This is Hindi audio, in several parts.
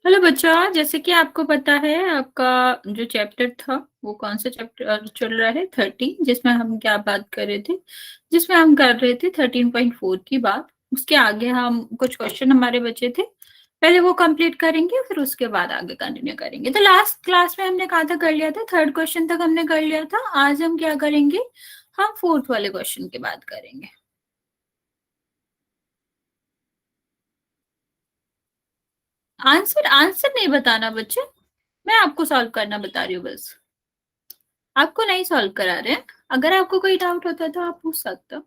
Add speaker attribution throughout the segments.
Speaker 1: हेलो बच्चा, जैसे कि आपको पता है आपका जो चैप्टर था वो कौन सा चैप्टर चल रहा है 13, जिसमें हम क्या बात कर रहे थे, जिसमें हम कर रहे थे 13.4 की बात। उसके आगे हम कुछ क्वेश्चन हमारे बचे थे, पहले वो कंप्लीट करेंगे फिर उसके बाद आगे कंटिन्यू करेंगे। तो लास्ट क्लास में हमने कहा था कर लिया था, थर्ड क्वेश्चन तक हमने कर लिया था। आज हम क्या करेंगे, हम फोर्थ वाले क्वेश्चन की बात करेंगे। आंसर आंसर नहीं बताना बच्चे, मैं आपको सॉल्व करना बता रही हूँ बस, आपको नहीं सॉल्व करा रहे हैं। अगर आपको कोई डाउट होता है तो आप पूछ सकते हो।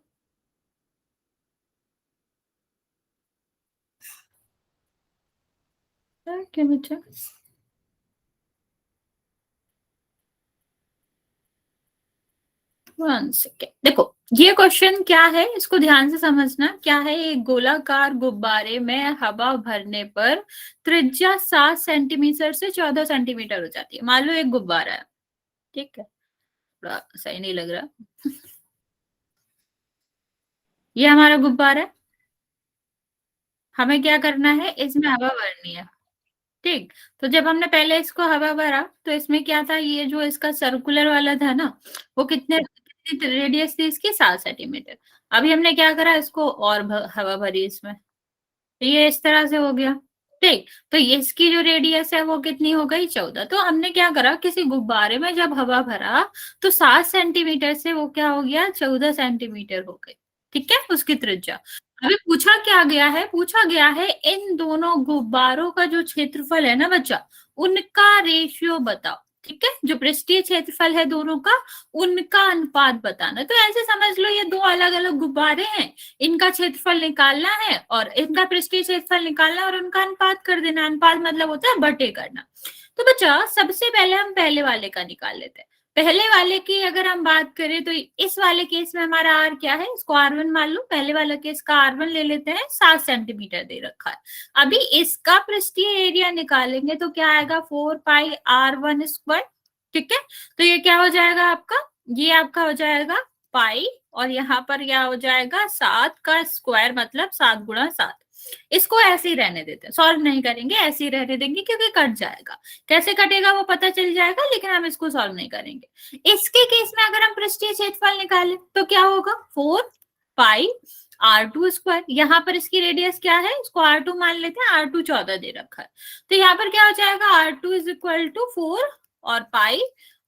Speaker 1: क्या बच्चा, वन सेकेंड। देखो ये क्वेश्चन क्या है, इसको ध्यान से समझना। क्या है, एक गोलाकार गुब्बारे में हवा भरने पर त्रिज्या 7 सेंटीमीटर से 14 सेंटीमीटर हो जाती है। मान लो एक गुब्बारा है, ठीक है, थोड़ा सही नहीं लग रहा। ये हमारा गुब्बारा है, हमें क्या करना है, इसमें हवा भरनी है। ठीक, तो जब हमने पहले इसको हवा भरा तो इसमें क्या था, ये जो इसका सर्कुलर वाला था ना, वो कितनी रेडियस थी इसकी, 7 सेंटीमीटर। अभी हमने क्या करा, इसको और हवा भरी इसमें, तो ये इस तरह से हो गया। ठीक, तो ये इसकी जो रेडियस है वो कितनी हो गई, 14। तो हमने क्या करा, किसी गुब्बारे में जब हवा भरा तो 7 सेंटीमीटर से वो क्या हो गया, 14 सेंटीमीटर हो गई। ठीक है, उसकी त्रिज्या। अभी पूछा क्या गया है, पूछा गया है इन दोनों गुब्बारों का जो क्षेत्रफल है ना बच्चा, उनका रेशियो बताओ। ठीक है, जो पृष्ठीय क्षेत्रफल है दोनों का, उनका अनुपात बताना। तो ऐसे समझ लो ये दो अलग अलग गुब्बारे हैं, इनका क्षेत्रफल निकालना है और इनका पृष्ठीय क्षेत्रफल निकालना है और उनका अनुपात कर देना। अनुपात मतलब होता है बटे करना। तो बच्चा सबसे पहले हम पहले वाले का निकाल लेते हैं। पहले वाले की अगर हम बात करें तो इस वाले केस में हमारा आर क्या है, इसको R1 मान लो। पहले वाला केस का R1 ले लेते हैं, 7 सेंटीमीटर दे रखा है। अभी इसका पृष्ठीय एरिया निकालेंगे तो क्या आएगा, 4 पाई R1 स्क्वायर। ठीक है, तो ये क्या हो जाएगा आपका, ये आपका हो जाएगा पाई, और यहाँ पर क्या हो जाएगा, 7 का स्क्वायर मतलब 7 गुणा 7। इसको ऐसे ही रहने देते हैं, सॉल्व नहीं करेंगे, ऐसे ही रहने देंगे क्योंकि कट जाएगा। कैसे कटेगा वो पता चल जाएगा, लेकिन हम इसको सॉल्व नहीं करेंगे। इसके केस में अगर हम पृष्ठीय क्षेत्रफल निकालें तो क्या होगा, 4 पाई R2 स्क्वायर। यहाँ पर इसकी रेडियस क्या है, इसको R2 मान लेते हैं, R2 14 दे रखा है। तो यहाँ पर क्या हो जाएगा, R2 इज इक्वल टू 4 और पाई,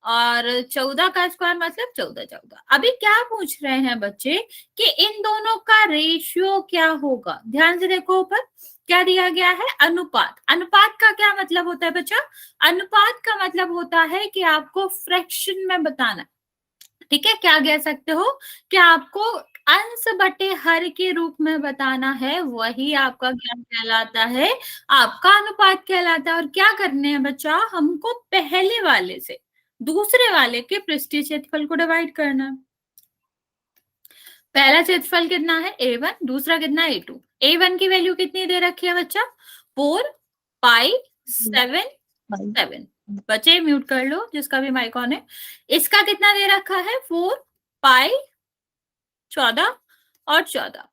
Speaker 1: और 14 का स्क्वायर मतलब 14 14। अभी क्या पूछ रहे हैं बच्चे कि इन दोनों का रेशियो क्या होगा। ध्यान से देखो, ऊपर क्या दिया गया है, अनुपात। अनुपात का क्या मतलब होता है बच्चा, अनुपात का मतलब होता है कि आपको फ्रैक्शन में बताना। ठीक है, क्या कह सकते हो कि आपको अंश बटे हर के रूप में बताना है, वही आपका क्या कहलाता है, आपका अनुपात कहलाता है। और क्या करने हैं बच्चा, हमको पहले वाले से दूसरे वाले के पृष्ठीय क्षेत्रफल को डिवाइड करना है। पहला क्षेत्रफल कितना है, A1, दूसरा कितना है, A2। A1 की वैल्यू कितनी दे रखी है बच्चा, 4 पाई 7 7। बच्चे म्यूट कर लो जिसका भी माइक ऑन है। इसका कितना दे रखा है, 4 पाई 14 और 14।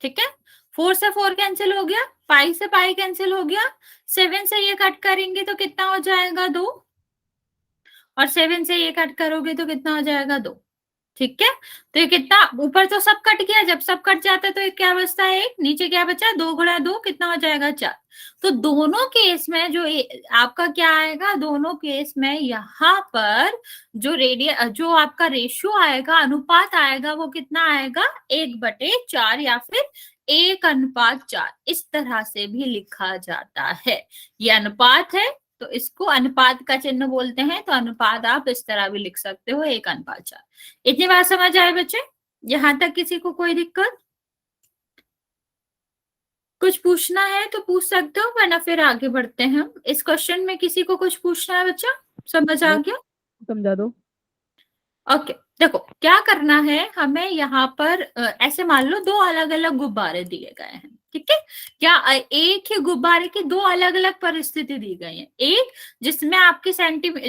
Speaker 1: ठीक है, 4 से 4 कैंसिल हो गया, पाई से पाई कैंसिल हो गया, 7 से ये कट करेंगे तो कितना हो जाएगा, 2, और 7 से ये कट करोगे तो कितना हो जाएगा, 2। ठीक है, तो ये कितना, ऊपर तो सब कट गया, जब सब कट जाता है तो एक क्या बचता है, एक नीचे क्या बचा, 2 गुणा 2 कितना हो जाएगा, 4। तो दोनों केस में जो आपका क्या आएगा, दोनों केस में यहाँ पर जो आपका रेशियो आएगा, अनुपात आएगा, वो कितना आएगा, 1/4 या फिर 1:4। इस तरह से भी लिखा जाता है। ये अनुपात है तो इसको अनुपात का चिन्ह बोलते हैं। तो अनुपात आप इस तरह भी लिख सकते हो, 1:4। इतनी बात समझ आए बच्चे, यहां तक किसी को कोई दिक्कत, कुछ पूछना है तो पूछ सकते हो, वरना फिर आगे बढ़ते हैं हम। इस क्वेश्चन में किसी को कुछ पूछना है बच्चा, समझ आ गया,
Speaker 2: समझा दो।
Speaker 1: ओके। देखो क्या करना है हमें, यहाँ पर ऐसे मान लो दो अलग अलग गुब्बारे दिए गए हैं। ठीक है, क्या एक ही गुब्बारे की दो अलग अलग परिस्थिति दी गई है। एक जिसमें आपकी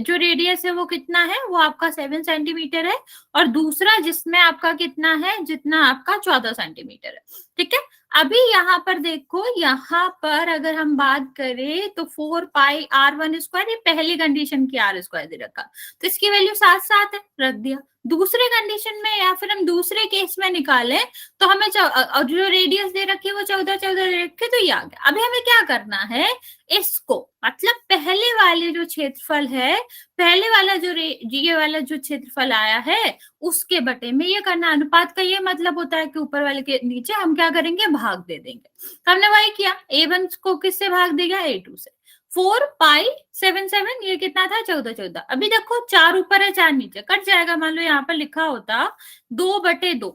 Speaker 1: जो रेडियस है वो कितना है, वो आपका 7 सेंटीमीटर है, और दूसरा जिसमें आपका कितना है, जितना आपका 14 सेंटीमीटर है। ठीक है, अभी यहाँ पर देखो, यहाँ पर अगर हम बात करें तो 4 पाई r1 स्क्वायर, ये पहली कंडीशन की r स्क्वायर दे रखा, तो इसकी वैल्यू 7 7 है, रख दिया। दूसरे कंडीशन में या फिर हम दूसरे केस में निकालें तो हमें और जो रेडियस दे रखी है वो 14 14 दे रखी है, तो ये आ गया। अभी हमें क्या करना है, इसको मतलब पहले वाले जो क्षेत्रफल है, पहले वाला जो ये वाला जो क्षेत्रफल आया है उसके बटे में ये करना। अनुपात का ये मतलब होता है कि ऊपर वाले के नीचे हम क्या करेंगे, भाग दे देंगे। तो हमने वही किया, a1 को किससे भाग देगा, a2 से। 4 पाई 7 7, ये कितना था, 14 14। अभी देखो 4 ऊपर है 4 नीचे, कट जाएगा। मान लो यहाँ पर लिखा होता 2/2,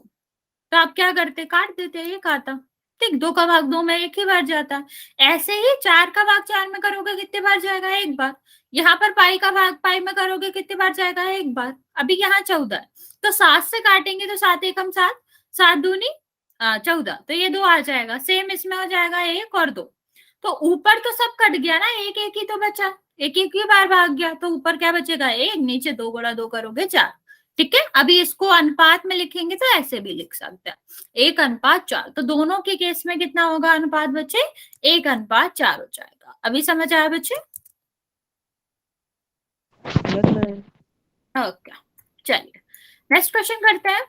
Speaker 1: तो आप क्या करते, काट देते, ये खाता। ठीक, 2 का भाग 2 में एक ही बार जाता है। ऐसे ही 4 का भाग 4 में करोगे कितने बार जाएगा, एक बार। यहाँ पर पाई का भाग पाई में करोगे कितने बार जाएगा, एक बार। अभी यहाँ 14 है, तो 7 से काटेंगे तो 7 एकम 7, 7 दूनी 14, तो ये 2 आ जाएगा। सेम इसमें हो जाएगा 1 और 2, तो ऊपर तो सब कट गया ना, एक एक ही तो बचा, एक एक ही बार भाग गया, तो ऊपर क्या बचेगा, 1, नीचे 2 गुणा 2 करोगे 4। ठीक है, अभी इसको अनुपात में लिखेंगे तो ऐसे भी लिख सकते हैं, 1:4। तो दोनों के केस में कितना होगा अनुपात बच्चे, 1:4 हो जाएगा। अभी समझ आया बच्चे? ओके, चलिए नेक्स्ट क्वेश्चन करते हैं।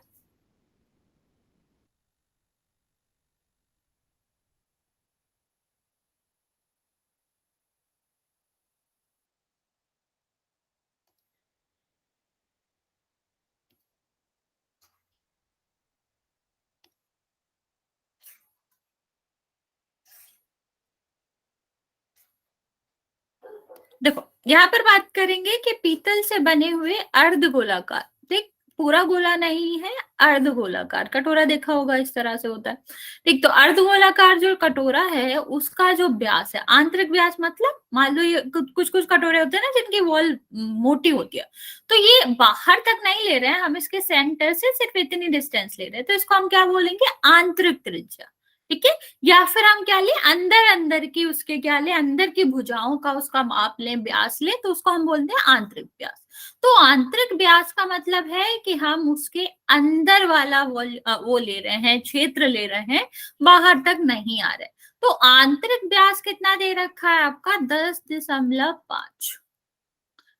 Speaker 1: देखो यहाँ पर बात करेंगे कि पीतल से बने हुए अर्धगोलाकार, देख पूरा गोला नहीं है, अर्धगोलाकार कटोरा देखा होगा, इस तरह से होता है। ठीक, तो अर्धगोलाकार जो कटोरा है उसका जो व्यास है, आंतरिक व्यास मतलब मान लो ये कुछ कुछ कटोरे होते हैं ना जिनकी वॉल मोटी होती है, तो ये बाहर तक नहीं ले रहे हैं हम, इसके सेंटर से सिर्फ इतनी डिस्टेंस ले रहे हैं, तो इसको हम क्या बोलेंगे, आंतरिक त्रिज्या। ठीक है, या फिर हम क्या ले, अंदर अंदर की उसके क्या ले, अंदर की भुजाओं का उसका माप ले, व्यास ले, तो उसको हम बोलते हैं आंतरिक व्यास। तो आंतरिक व्यास का मतलब है कि हम उसके अंदर वाला वो ले रहे हैं, क्षेत्र ले रहे हैं, बाहर तक नहीं आ रहे। तो आंतरिक व्यास कितना दे रखा है आपका, 10.5।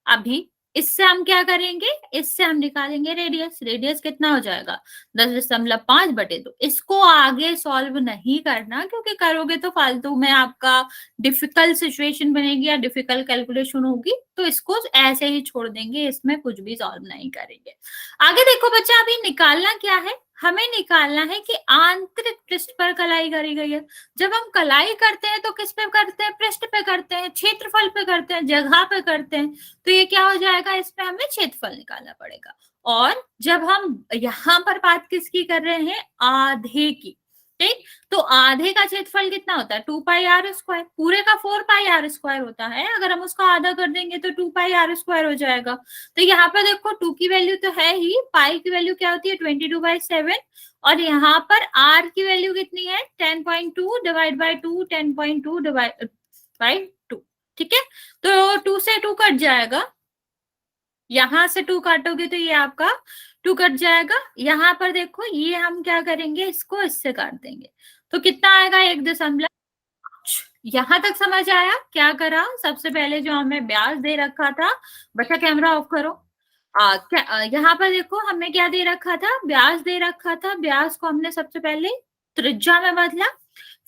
Speaker 1: अभी इससे हम क्या करेंगे, इससे हम निकालेंगे रेडियस। रेडियस कितना हो जाएगा, 10.5/2। इसको आगे सॉल्व नहीं करना, क्योंकि करोगे तो फालतू में आपका डिफिकल्ट सिचुएशन बनेगी या डिफिकल्ट कैलकुलेशन होगी, तो इसको ऐसे ही छोड़ देंगे, इसमें कुछ भी सॉल्व नहीं करेंगे। आगे देखो बच्चा, अभी निकालना क्या है, हमें निकालना है कि आंतरिक पृष्ठ पर कलाई करी गई है। जब हम कलाई करते हैं तो किस पे करते हैं, पृष्ठ पे करते हैं, क्षेत्रफल पे करते हैं, जगह पे करते हैं, तो ये क्या हो जाएगा, इसमें हमें क्षेत्रफल निकालना पड़ेगा। और जब हम यहाँ पर बात किसकी कर रहे हैं, आधे की। ठीक, तो आधे का क्षेत्रफल कितना होता है, 2 पाई r स्क्वायर। पूरे का 4 पाई r स्क्वायर होता है, अगर हम उसका आधा कर देंगे तो 2 पाई r स्क्वायर हो जाएगा। तो यहाँ पर देखो 2 की वैल्यू तो है ही, पाई की वैल्यू क्या होती है, 22/7, और यहाँ पर r की वैल्यू कितनी है, 10.2 डिवाइड बाई 2, 10.2 डिवाइड बाई 2। ठीक है, तो 2 से 2 कट जाएगा, यहां से 2 काटोगे तो ये आपका 2 कट जाएगा। यहाँ पर देखो ये हम क्या करेंगे, इसको इससे काट देंगे, तो कितना आएगा, 1.5। यहां तक समझ आया, क्या करा, सबसे पहले जो हमें व्यास दे रखा था, बच्चा कैमरा ऑफ करो। यहाँ पर देखो हमें क्या दे रखा था, व्यास दे रखा था, व्यास को हमने सबसे पहले त्रिज्या में बदला,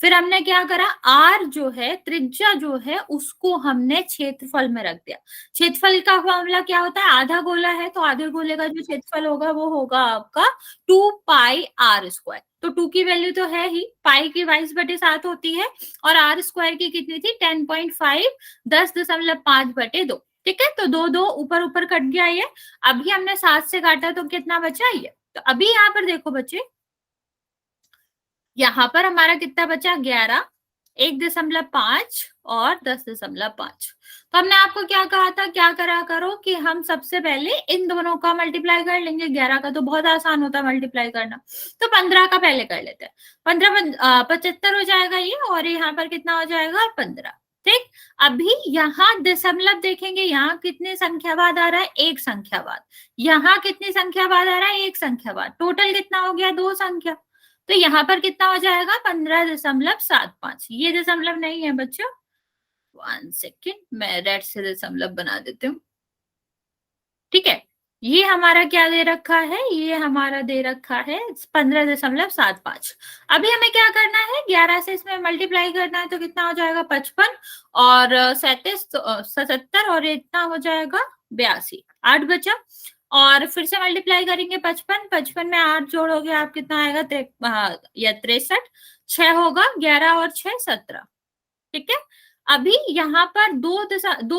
Speaker 1: फिर हमने क्या करा, आर जो है त्रिज्या जो है उसको हमने क्षेत्रफल में रख दिया। क्षेत्रफल का फॉर्मूला क्या होता है, आधा गोला है तो आधे गोले का जो क्षेत्रफल होगा वो होगा आपका 2 पाई r स्क्वायर। तो 2 की वैल्यू तो है ही, पाई की 22/7 होती है, और r स्क्वायर की कितनी थी, 10.5, 10.5/2। ठीक है, तो 2 2 ऊपर ऊपर कट गया ये। अभी हमने 7 से काटा तो कितना बचा ये, तो अभी यहाँ पर देखो बच्चे, यहाँ पर हमारा कितना बचा, 11, 1.5 और 10.5। तो हमने आपको क्या कहा था, क्या करा करो कि हम सबसे पहले इन दोनों का मल्टीप्लाई कर लेंगे। 11 का तो बहुत आसान होता है मल्टीप्लाई करना, तो 15 का पहले कर लेते हैं। 15 75 हो जाएगा ये, और यहाँ पर कितना हो जाएगा, 15। ठीक, अभी यहाँ दशमलव देखेंगे, यहाँ कितने संख्या बाद आ रहा है, एक संख्या बाद। यहाँ कितनी संख्या बाद आ रहा है, एक संख्या बाद। टोटल कितना हो गया, 2 संख्या। तो यहाँ पर कितना हो जाएगा 15.75। ये दशमलव नहीं है बच्चों, 1 सेकेंड, मैं रेड से दशमलव बना देती हूँ। ठीक है, ये हमारा क्या दे रखा है, ये हमारा दे रखा है 15.75। अभी हमें क्या करना है, 11 से इसमें मल्टीप्लाई करना है, तो कितना हो जाएगा 55 और 37 77 और इतना हो जाएगा 82, 8 बचा। और फिर से मल्टीप्लाई करेंगे 55, 55 में 8 जोड़ोगे आप कितना आएगा, या 63, 6 होगा, 11 और 6 17। ठीक है, अभी यहाँ पर दो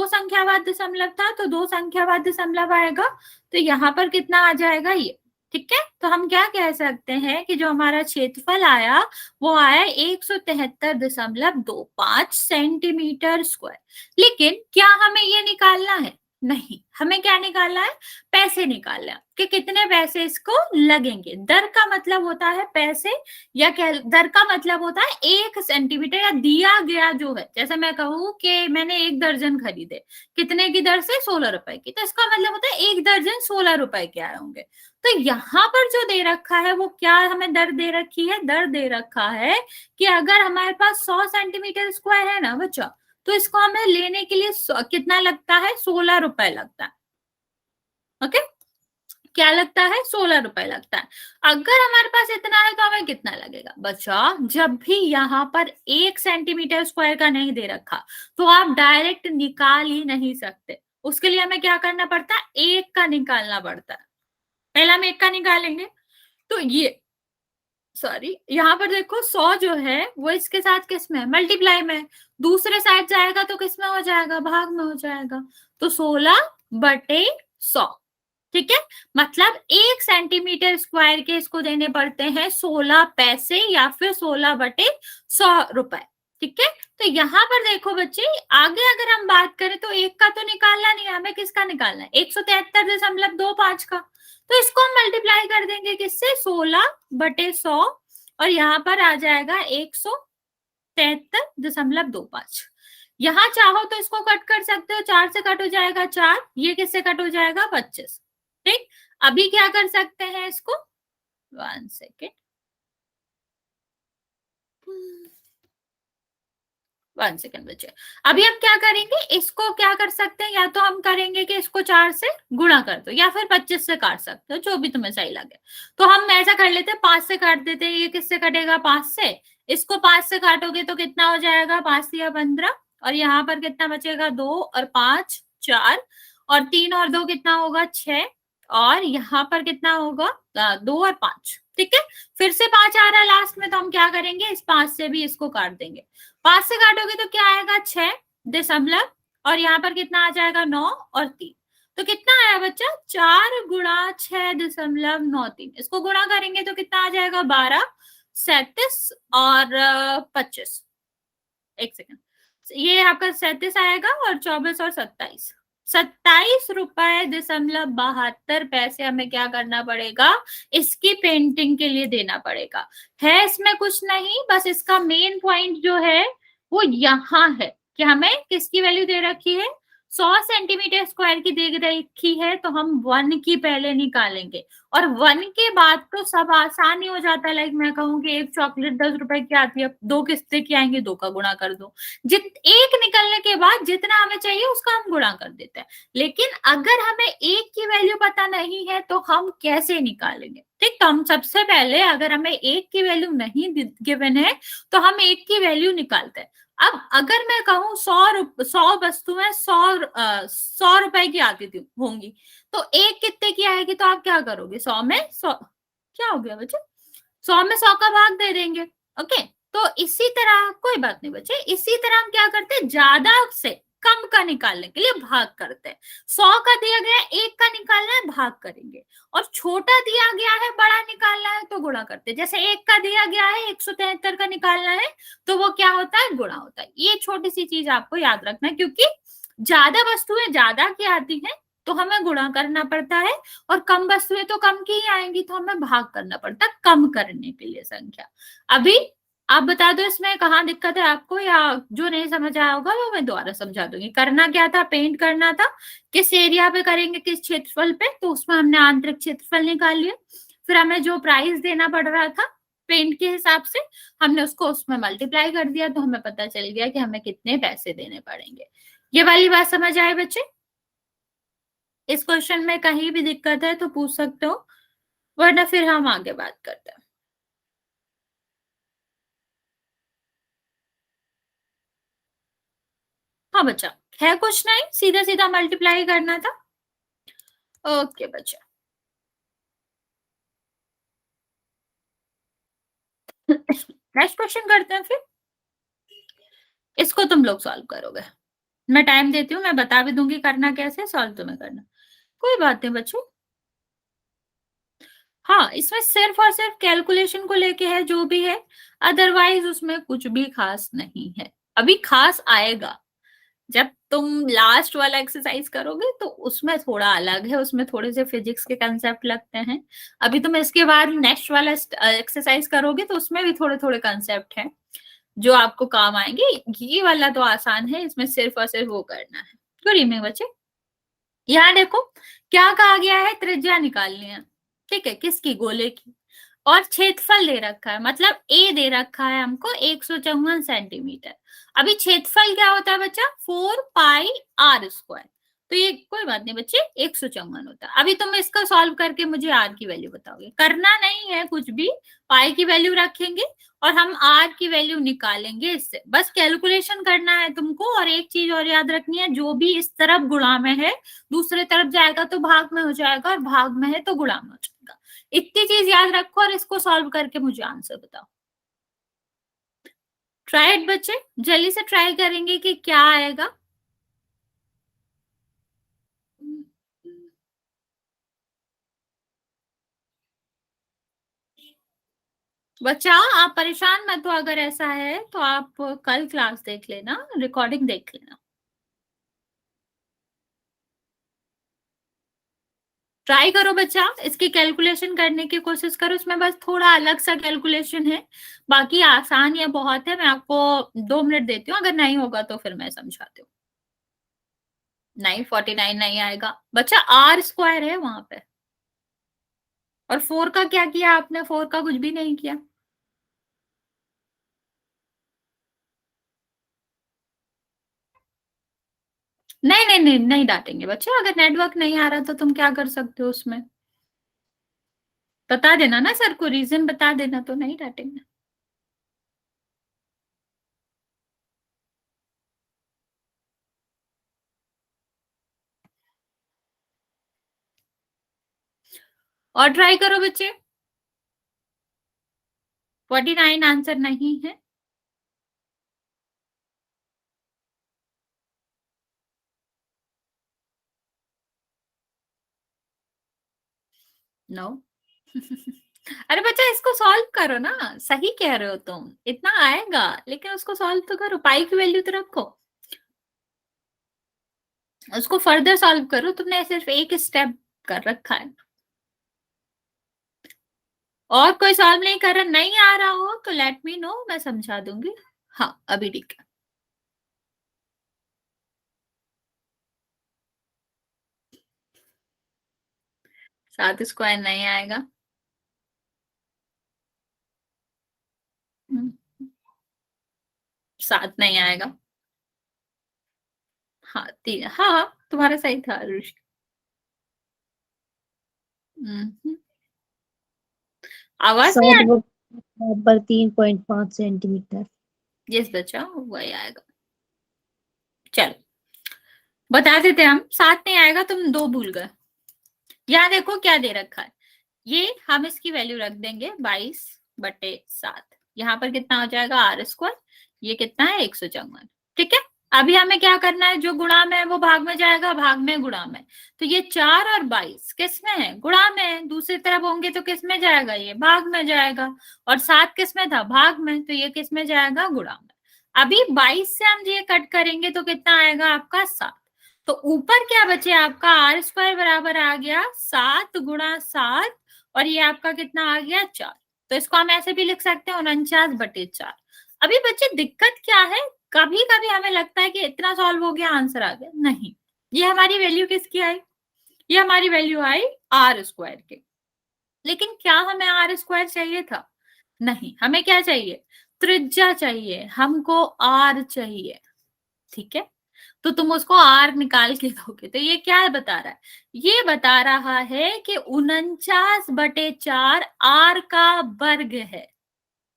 Speaker 1: संख्यावाद दशमलव था, तो दो संख्यावाद दशमलव आएगा, तो यहाँ पर कितना आ जाएगा ये। ठीक है, तो हम क्या कह सकते हैं कि जो हमारा क्षेत्रफल आया वो आया 173.25 सेंटीमीटर स्क्वायर। लेकिन क्या हमें ये निकालना है, नहीं, हमें क्या निकालना है, पैसे निकालना है कि कितने पैसे इसको लगेंगे। दर का मतलब होता है पैसे, या क्या, दर का मतलब होता है 1 सेंटीमीटर, या दिया गया जो है, जैसे मैं कहूँ कि मैंने 1 दर्जन खरीदे, कितने की दर से, 16 रुपए की, तो इसका मतलब होता है 1 दर्जन 16 रुपए के आए होंगे। तो यहाँ पर जो दे रखा है वो क्या हमें दर दे रखी है, दर दे रखा है कि अगर हमारे पास 100 सेंटीमीटर स्क्वायर है ना बच्चा, तो इसको हमें लेने के लिए कितना लगता है, 16 रुपए लगता है। ओके, क्या लगता है, 16 रुपए लगता है। अगर हमारे पास इतना है तो हमें कितना लगेगा बच्चा, जब भी यहाँ पर 1 सेंटीमीटर स्क्वायर का नहीं दे रखा तो आप डायरेक्ट निकाल ही नहीं सकते, उसके लिए हमें क्या करना पड़ता है, 1 का निकालना पड़ता है। पहले हम 1 का निकालेंगे, तो ये सॉरी, यहाँ पर देखो 100 जो है वो इसके साथ किस में, मल्टीप्लाई में, दूसरे साइड जाएगा तो किस में हो जाएगा, भाग में हो जाएगा, तो 16/100। ठीक है, मतलब 1 सेंटीमीटर स्क्वायर के इसको देने पड़ते हैं 16 पैसे या फिर 16/100 रुपए। ठीक है, तो यहाँ पर देखो बच्चे, आगे अगर हम बात करें तो 1 का तो निकालना नहीं है, हमें किसका निकालना है, 173.25 का, तो इसको हम मल्टीप्लाई कर देंगे किससे, 16/100, और यहाँ पर आ जाएगा 173.25। यहाँ चाहो तो इसको कट कर सकते हो, 4 से कट हो जाएगा 4, ये किससे कट हो जाएगा 25। ठीक, अभी क्या कर सकते हैं इसको, 1 सेकेंड, 1 सेकेंड बच्चे, अभी हम क्या करेंगे, इसको क्या कर सकते हैं, या तो हम करेंगे कि इसको 4 से गुणा कर दो, या फिर 25 से काट सकते हो, जो भी तुम्हें सही लगे। तो हम ऐसा कर लेते हैं, 5 से काट देते हैं, ये किससे कटेगा, 5 से, इसको 5 से काटोगे तो कितना हो जाएगा, 5 या 15, और यहाँ पर कितना बचेगा, 2 और 5 4, और 3 और 2 कितना होगा, 6, और यहाँ पर कितना होगा, 2 और 5। ठीक है, फिर से 5 आ रहा है लास्ट में, तो हम क्या करेंगे, इस 5 से भी इसको काट देंगे, 5 से काटोगे तो क्या आएगा, 6 दशमलव, और यहाँ पर कितना आ जाएगा, 9 और 3, तो कितना आया बच्चा, 4 × 6.93, इसको गुणा करेंगे तो कितना आ जाएगा, 12 37 और 25, 1 सेकेंड, ये आपका 37 आएगा, और 24 और 27, 27 रुपए 72 पैसे हमें क्या करना पड़ेगा, इसकी पेंटिंग के लिए देना पड़ेगा। है इसमें कुछ नहीं, बस इसका मेन पॉइंट जो है वो यहाँ है कि हमें किसकी वैल्यू दे रखी है, 100 सेंटीमीटर स्क्वायर की दे रखी है, तो हम 1 की पहले निकालेंगे, और 1 के बाद तो सब आसान ही हो जाता है। लाइक मैं कहूँ कि एक चॉकलेट 10 रुपए की आती है, 2 किस्तें की आएंगी, 2 का गुणा कर दो, एक निकलने के बाद जितना हमें चाहिए उसका हम गुणा कर देते हैं। लेकिन अगर हमें 1 की वैल्यू पता नहीं है तो हम कैसे निकालेंगे, ठीक, तो हम सबसे पहले, अगर हमें 1 की वैल्यू नहीं गिवन है तो हम 1 की वैल्यू निकालते हैं। अब अगर मैं कहूँ 100 वस्तुएं 100 रुपए की आती थी होंगी, तो 1 कितने की आएगी, तो आप क्या करोगे, 100 में 100, क्या हो गया बच्चे, 100 में 100 का भाग दे देंगे। ओके, तो इसी तरह, कोई बात नहीं बच्चे, इसी तरह हम क्या करते हैं, ज्यादा से कम का निकालने के लिए भाग करते हैं। 100 का दिया गया है, 1 का निकालना है, भाग करेंगे, और छोटा दिया गया है, बड़ा निकालना है तो गुणा करते हैं। जैसे 1 का दिया गया है, 173 का निकालना है, तो वो क्या होता है, गुणा होता है। ये छोटी सी चीज आपको याद रखना है, क्योंकि ज्यादा वस्तुएं ज्यादा की आती हैं तो हमें गुणा करना पड़ता है, और कम वस्तुएं तो कम की ही आएंगी तो हमें भाग करना पड़ता है कम करने के लिए संख्या। अभी आप बता दो इसमें कहाँ दिक्कत है आपको, या जो नहीं समझ आया होगा वो मैं दोबारा समझा दूंगी। करना क्या था, पेंट करना था, किस एरिया पे करेंगे, किस क्षेत्रफल पे, तो उसमें हमने आंतरिक क्षेत्रफल निकाल लिया, फिर हमें जो प्राइस देना पड़ रहा था पेंट के हिसाब से हमने उसको उसमें मल्टीप्लाई कर दिया, तो हमें पता चल गया कि हमें कितने पैसे देने पड़ेंगे। ये वाली बात समझ आए बच्चे? इस क्वेश्चन में कहीं भी दिक्कत है तो पूछ सकते हो, वरना फिर हम आगे बात करते हैं। हाँ बच्चा, है कुछ नहीं, सीधा सीधा मल्टीप्लाई करना था। ओके बच्चा। नेक्स्ट क्वेश्चन करते हैं फिर। इसको तुम लोग सॉल्व करोगे, मैं टाइम देती हूँ, मैं बता भी दूंगी करना कैसे, सॉल्व तुम्हें करना। कोई बात नहीं बच्चों। हाँ, इसमें सिर्फ और सिर्फ कैलकुलेशन को लेके है जो भी है, अदरवाइज उसमें कुछ भी खास नहीं है। अभी खास आएगा जब तुम लास्ट वाला एक्सरसाइज करोगे, तो उसमें थोड़ा अलग है, उसमें थोड़े से फिजिक्स के कंसेप्ट लगते हैं। अभी तुम इसके बाद नेक्स्ट वाला एक्सरसाइज करोगे तो उसमें भी थोड़े थोड़े कंसेप्ट हैं जो आपको काम आएंगे। ये वाला तो आसान है, इसमें सिर्फ और सिर्फ वो करना है। गुड इवनिंग बच्चे। यहाँ देखो क्या कहा गया है, त्रिज्या निकालनी है, ठीक है, किसकी, गोले की, और क्षेत्रफल दे रखा है, मतलब ए दे रखा है हमको 154 सेंटीमीटर। अभी क्षेत्रफल क्या होता है बच्चा, 4 पाई r²। तो ये कोई बात नहीं बच्चे, 154 होता है। अभी तुम इसका सॉल्व करके मुझे आर की वैल्यू बताओगे, करना नहीं है कुछ भी, पाई की वैल्यू रखेंगे और हम आर की वैल्यू निकालेंगे इससे, बस कैलकुलेशन करना है तुमको। और एक चीज और याद रखनी है, जो भी इस तरफ गुणा में है दूसरे तरफ जाएगा तो भाग में हो जाएगा, और भाग में है तो गुणा में हो जाएगा। इतनी चीज याद रखो और इसको सॉल्व करके मुझे आंसर बताओ। ट्राई इट बच्चे, जल्दी से ट्राई करेंगे कि क्या आएगा। बच्चा आप परेशान मत हो, अगर ऐसा है तो आप कल क्लास देख लेना, रिकॉर्डिंग देख लेना। ट्राई करो बच्चा, इसकी कैलकुलेशन करने की कोशिश करो, इसमें बस थोड़ा अलग सा कैलकुलेशन है, बाकी आसान या बहुत है। मैं आपको 2 मिनट देती हूँ, अगर नहीं होगा तो फिर मैं समझाती हूँ। नहीं, 49 नहीं आएगा बच्चा, r² है वहां पे। और 4 का क्या किया आपने, 4 का कुछ भी नहीं किया। नहीं नहीं नहीं नहीं डांटेंगे बच्चे, अगर नेटवर्क नहीं आ रहा तो तुम क्या कर सकते हो उसमें, बता देना ना सर को, रीजन बता देना, तो नहीं डांटेंगे। और ट्राई करो बच्चे। 49 आंसर नहीं है। नो। अरे बच्चा इसको सॉल्व करो ना, सही कह रहे हो तुम, इतना आएगा, लेकिन उसको सॉल्व तो करो, पाई की वैल्यू तो रखो, उसको फर्दर सॉल्व करो। तुमने सिर्फ एक स्टेप कर रखा है, और कोई सॉल्व नहीं कर रहा, नहीं आ रहा हो तो लेट मी नो, मैं समझा दूंगी। हाँ अभी ठीक है। 7² नहीं आएगा। 7 नहीं आएगा। हाँ 3, हाँ हाँ तुम्हारा सही था ऋषि। हम्म, आवाज नहीं आ
Speaker 2: सात बराबर 3.5 सेंटीमीटर।
Speaker 1: रही। यस बच्चा वही आएगा। चलो बता देते हम, 7 नहीं आएगा, तुम 2 भूल गए। यहाँ देखो क्या दे रखा है, ये हम इसकी वैल्यू रख देंगे 22/7। यहाँ पर कितना हो जाएगा, r², ये कितना है 154। ठीक है, अभी हमें क्या करना है, जो गुणा में है वो भाग में जाएगा, भाग में गुणा में। तो ये 4 और 22 किस में है, गुणा में है, दूसरी तरफ होंगे तो किस में जाएगा, ये भाग में जाएगा। और 7 किस में था, भाग में, तो ये किस में जाएगा, गुणा में। अभी 22 से हम ये कट करेंगे तो कितना आएगा आपका, 7। तो ऊपर क्या बचे आपका, r² बराबर आ गया 7 × 7, और ये आपका कितना आ गया, 4। तो इसको हम ऐसे भी लिख सकते हैं 49/4। अभी बच्चे दिक्कत क्या है, कभी कभी हमें लगता है कि इतना सॉल्व हो गया, आंसर आ गया, नहीं। ये हमारी वैल्यू किसकी आई, ये हमारी वैल्यू आई r² के। लेकिन क्या हमें r² चाहिए था, नहीं, हमें क्या चाहिए, त्रिज्या चाहिए, हमको आर चाहिए। ठीक है, तो तुम उसको आर निकाल के दोगे, तो ये क्या बता रहा है, ये बता रहा है कि 49/4 आर का वर्ग है।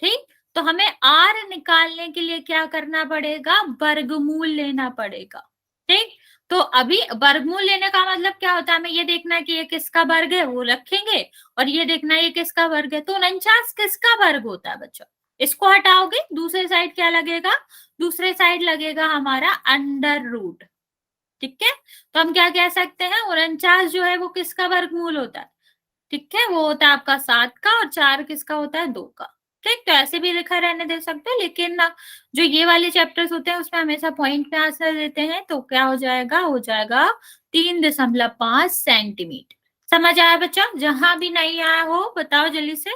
Speaker 1: ठीक, तो हमें आर निकालने के लिए क्या करना पड़ेगा, वर्गमूल लेना पड़ेगा। ठीक, तो अभी वर्गमूल लेने का मतलब क्या होता है, हमें ये देखना है कि ये किसका वर्ग है, वो रखेंगे, और ये देखना है ये किसका वर्ग है। तो 49 किसका वर्ग होता है बच्चों, इसको हटाओगे, दूसरे साइड क्या लगेगा, दूसरे साइड लगेगा हमारा अंडर रूट। ठीक है, तो हम क्या कह सकते हैं, 49 जो है वो किसका वर्गमूल होता है, ठीक है, वो होता है आपका 7 का, और 4 किसका होता है, 2 का। ठीक, तो ऐसे भी लिखा रहने दे सकते हो, लेकिन ना जो ये वाले चैप्टर्स होते हैं उसमें हमेशा पॉइंट पे आंसर देते हैं, तो क्या हो जाएगा, हो जाएगा 3.5 सेंटीमीटर। समझ आया बच्चा, जहां भी नहीं आया हो बताओ जल्दी से,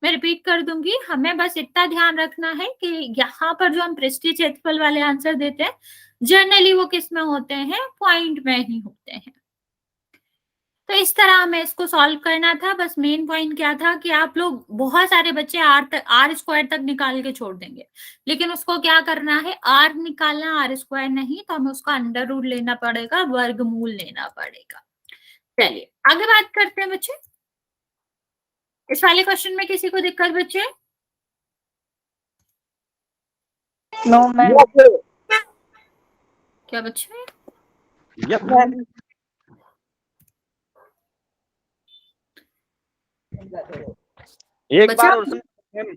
Speaker 1: मैं रिपीट कर दूंगी। हमें बस इतना ध्यान रखना है कि यहाँ पर जो हम पृष्ठीय क्षेत्रफल वाले आंसर देते हैं, जनरली वो किस में होते हैं, पॉइंट में ही होते हैं। तो इस तरह हमें इसको सॉल्व करना था। बस मेन पॉइंट क्या था कि आप लोग, बहुत सारे बच्चे आर स्क्वायर तक निकाल के छोड़ देंगे, लेकिन उसको क्या करना है, आर निकालना, आर स्क्वायर नहीं, तो हमें उसका अंडर रूट लेना पड़ेगा, वर्गमूल लेना पड़ेगा। चलिए आगे बात करते हैं बच्चे, इस वाले क्वेश्चन में किसी को दिक्कत बच्चे,
Speaker 2: नो मैम।
Speaker 1: क्या बच्चे,
Speaker 3: यस मैम। एक
Speaker 1: बच्चा,
Speaker 3: बार और मैम।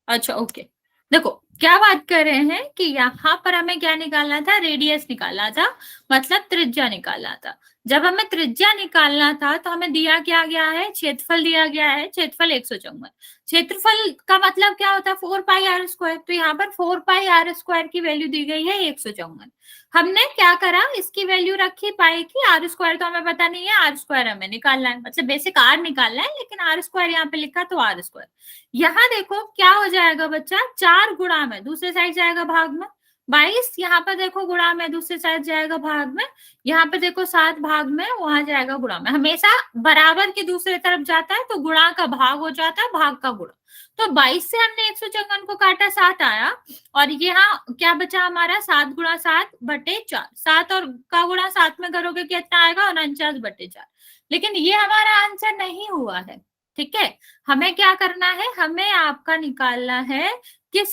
Speaker 1: अच्छा ओके, देखो क्या बात कर रहे हैं कि यहाँ पर हमें क्या निकालना था, रेडियस निकालना था, मतलब त्रिज्या निकालना था। जब हमें त्रिज्या निकालना था तो हमें दिया क्या गया है, क्षेत्रफल दिया गया है, क्षेत्रफल 154। क्षेत्रफल का मतलब क्या होता है, 4πr², तो यहाँ पर 4πr² की वैल्यू दी गई है 154। हमने क्या करा, इसकी वैल्यू रखी पाई की, r² तो हमें पता नहीं है, r² हमें निकालना है, मतलब बेसिक r निकालना है, लेकिन r² यहाँ पे लिखा तो r²। यहाँ देखो क्या हो जाएगा बच्चा, 4 गुणा में, दूसरे साइड जाएगा भाग में, 22, यहाँ पर देखो गुणा में, दूसरे साइड जाएगा भाग में, यहाँ पे देखो 7 भाग में, वहां जाएगा गुणा में। हमेशा बराबर की दूसरी तरफ जाता है तो गुणा का भाग हो जाता है, भाग का गुणा। तो 22 से हमने 154 को काटा, 7 आया, और यहाँ क्या बचा हमारा, 7 × 7/4, 7 और का गुणा 7 में करोगे कितना आएगा, 49/4। लेकिन ये हमारा आंसर नहीं हुआ है। ठीक है, हमें क्या करना है, हमें आपका निकालना है कि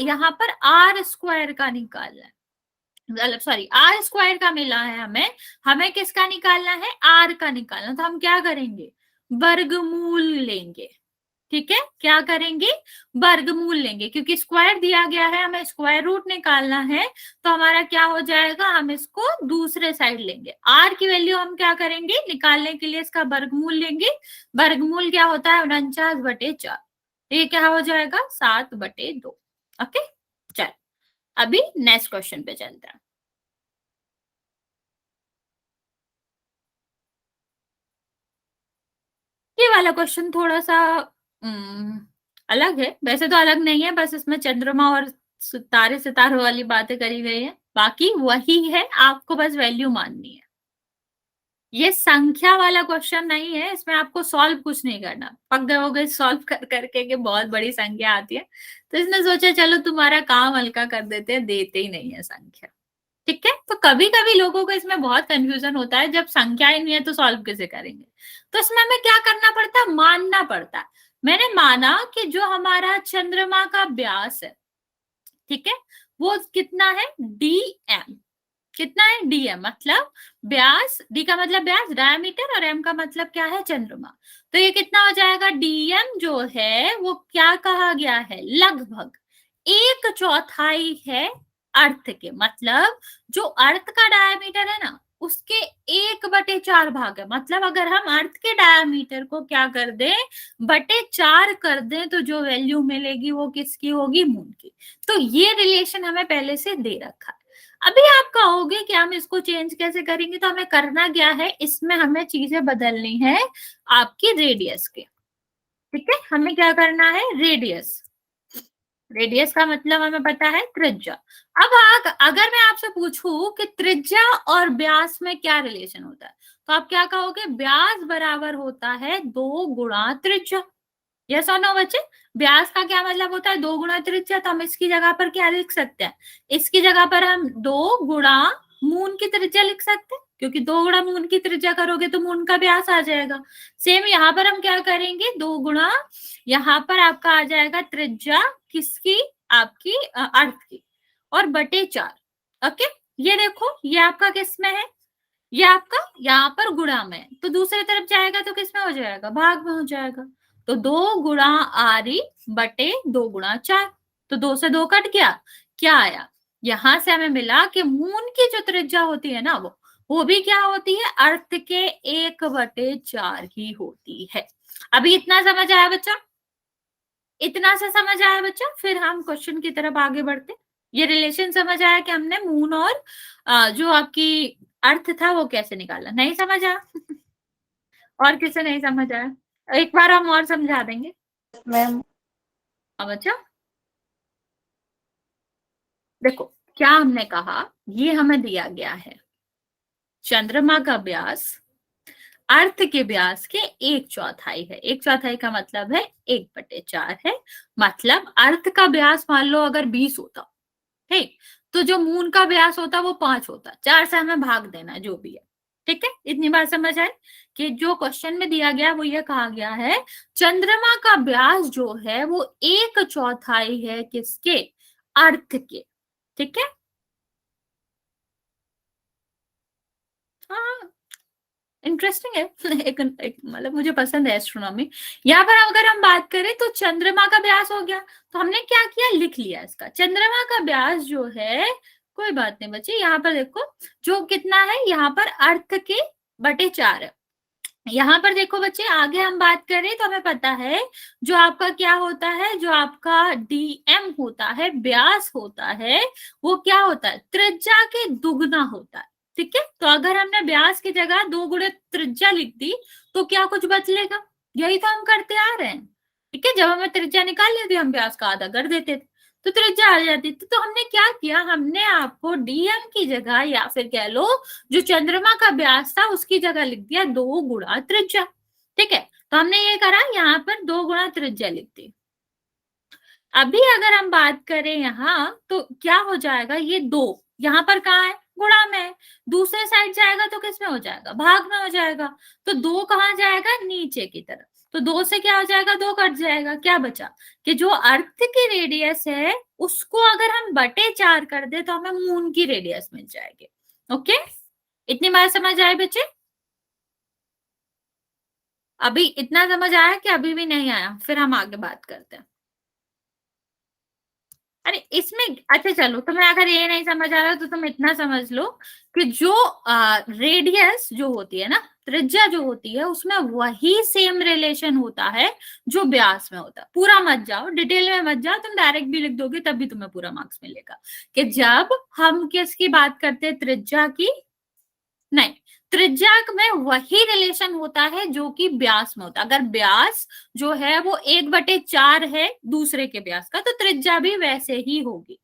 Speaker 1: यहाँ पर r² का निकालना है, मतलब सॉरी r² का मिला है हमें, हमें किसका निकालना है, r का निकालना। तो हम क्या करेंगे, वर्गमूल लेंगे। ठीक है, क्या करेंगे, वर्गमूल लेंगे, क्योंकि स्क्वायर दिया गया है, हमें स्क्वायर रूट निकालना है, तो हमारा क्या हो जाएगा, हम इसको दूसरे साइड लेंगे, r की वैल्यू हम क्या करेंगे, निकालने के लिए इसका वर्गमूल लेंगे। वर्गमूल क्या होता है, 49/4, ये क्या हो जाएगा, 7/2। ओके, चल अभी नेक्स्ट क्वेश्चन पे चलते हैं। ये वाला क्वेश्चन थोड़ा सा अलग है, वैसे तो अलग नहीं है, बस इसमें चंद्रमा और तारे सितारों वाली बातें करी गई है, बाकी वही है, आपको बस वैल्यू माननी है। ये संख्या वाला क्वेश्चन नहीं है, इसमें आपको सॉल्व कुछ नहीं करना, पक गए हो गए सॉल्व कर करके कि बहुत बड़ी संख्या आती है, तो इसने सोचा चलो तुम्हारा काम हल्का कर देते हैं, देते ही नहीं है संख्या। ठीक है, तो कभी कभी लोगों को इसमें बहुत कंफ्यूजन होता है, जब संख्या ही नहीं है तो सॉल्व कैसे करेंगे, तो इसमें हमें क्या करना पड़ता है, मानना पड़ता है। मैंने माना कि जो हमारा चंद्रमा का व्यास है, ठीक है, वो कितना है, dm, कितना है, dm मतलब व्यास, d का मतलब व्यास, डायमीटर, और m का मतलब क्या है, चंद्रमा। तो ये कितना हो जाएगा, dm जो है वो क्या कहा गया है, लगभग 1/4 है अर्थ के, मतलब जो अर्थ का डायमीटर है ना, उसके 1/4 भाग है। मतलब अगर हम अर्थ के डायमीटर को क्या कर दें, 4 कर दें, तो जो वैल्यू मिलेगी वो किसकी होगी, मून की। तो ये रिलेशन हमें पहले से दे रखा है। अभी आप कहोगे कि हम इसको चेंज कैसे करेंगे, तो हमें करना क्या है, इसमें हमें चीजें बदलनी है आपकी रेडियस के। ठीक है, हमें क्या करना है, रेडियस, रेडियस का मतलब हमें पता है त्रिज्या। अब अगर मैं आपसे पूछूं कि त्रिज्या और व्यास में क्या रिलेशन होता है, तो आप क्या कहोगे, व्यास बराबर होता है 2 गुणा त्रिज्या, यस और नो बच्चे? व्यास का क्या मतलब होता है? 2 गुणा त्रिज्या। तो हम इसकी जगह पर क्या लिख सकते हैं? इसकी जगह पर हम 2 गुणा मून की त्रिज्या लिख सकते हैं, क्योंकि 2 गुणा मून की त्रिज्या करोगे तो मून का व्यास आ जाएगा। सेम यहाँ पर हम क्या करेंगे? 2 गुणा, यहाँ पर आपका आ जाएगा त्रिज्या किसकी? आपकी अर्थ की, और बटे 4। ओके, ये देखो, ये आपका किस में है? ये आपका यहाँ पर गुणा में, तो दूसरी तरफ जाएगा तो किस में हो जाएगा? भाग में हो जाएगा। तो 2 गुणा आरी बटे 2 गुणा 4। तो 2 से 2 कट गया, क्या आया? यहां से हमें मिला कि मून की जो त्रिज्या होती है ना, वो भी क्या होती है? अर्थ के 1/4 ही होती है। अभी इतना समझ आया बच्चा? इतना से समझ आया बच्चा? फिर हम क्वेश्चन की तरफ आगे बढ़ते। ये रिलेशन समझ आया कि हमने मून और जो आपकी अर्थ था वो कैसे निकाला? नहीं समझ आया? और किसे नहीं समझ आया? एक बार हम और समझा देंगे।
Speaker 2: मैम।
Speaker 1: अब बच्चा देखो, क्या हमने कहा? ये हमें दिया गया है चंद्रमा का व्यास अर्थ के व्यास के 1/4 है। 1/4 का मतलब है 1/4 है। मतलब अर्थ का व्यास मान लो अगर 20 होता, ठीक, तो जो मून का व्यास होता वो 5 होता। 4 से हमें भाग देना जो भी है। ठीक है, इतनी बात समझ आए कि जो क्वेश्चन में दिया गया वो ये कहा गया है चंद्रमा का व्यास जो है वो 1/4 है किसके? अर्थ के। ठीक है, हाँ, इंटरेस्टिंग है। एक मतलब मुझे पसंद है एस्ट्रोनॉमी। यहाँ पर अगर हम बात करें तो चंद्रमा का व्यास हो गया, तो हमने क्या किया? लिख लिया इसका। चंद्रमा का व्यास जो है, कोई बात नहीं बच्चे, यहाँ पर देखो जो कितना है, यहाँ पर अर्थ के बटे 4 है। यहाँ पर देखो बच्चे, आगे हम बात करें तो हमें पता है जो आपका क्या होता है, जो आपका डीएम होता है, व्यास होता है, वो क्या होता है? त्रिज्या के दुगना होता है। ठीक है, तो अगर हमने व्यास की जगह 2 गुणे त्रिज्या लिख दी तो क्या कुछ बचलेगा? यही तो हम करते आ रहे हैं। ठीक है, जब हमें त्रिज्या निकालनी थी हम व्यास का आधा कर देते थे, तो त्रिज्या आ जाती थी। तो हमने क्या किया? हमने आपको डीएम की जगह, या फिर कह लो जो चंद्रमा का व्यास था उसकी जगह लिख दिया 2 गुणा त्रिज्या। ठीक है, तो हमने ये करा, यहाँ पर 2 गुणा त्रिज्या लिख दी। अभी अगर हम बात करें यहाँ तो क्या हो जाएगा? ये 2 यहाँ पर कहाँ है? गुणा में है। दूसरे साइड जाएगा तो किस में हो जाएगा? भाग में हो जाएगा। तो 2 कहाँ जाएगा? नीचे की तरफ। तो 2 से क्या हो जाएगा? 2 कट जाएगा। क्या बचा? कि जो अर्थ की रेडियस है उसको अगर हम बटे 4 कर दे तो हमें मून की रेडियस मिल जाएगी। ओके, इतनी बात समझ आए बच्चे? अभी इतना समझ आया कि अभी भी नहीं आया? फिर हम आगे बात करते हैं। अरे इसमें अच्छा चलो, तुम्हें अगर ये नहीं समझ आ रहा तो तुम इतना समझ लो कि जो रेडियस जो होती है ना, त्रिज्या जो होती है, उसमें वही सेम रिलेशन होता है जो व्यास में होता है। पूरा मत जाओ, डिटेल में मत जाओ, तुम डायरेक्ट भी लिख दोगे तब भी तुम्हें पूरा मार्क्स मिलेगा। कि जब हम किसकी बात करते हैं? त्रिज्या की नहीं, त्रिज्या में वही रिलेशन होता है जो कि व्यास में होता है। अगर व्यास जो है वो 1/4 है दूसरे के व्यास का, तो त्रिज्या भी वैसे ही होगी।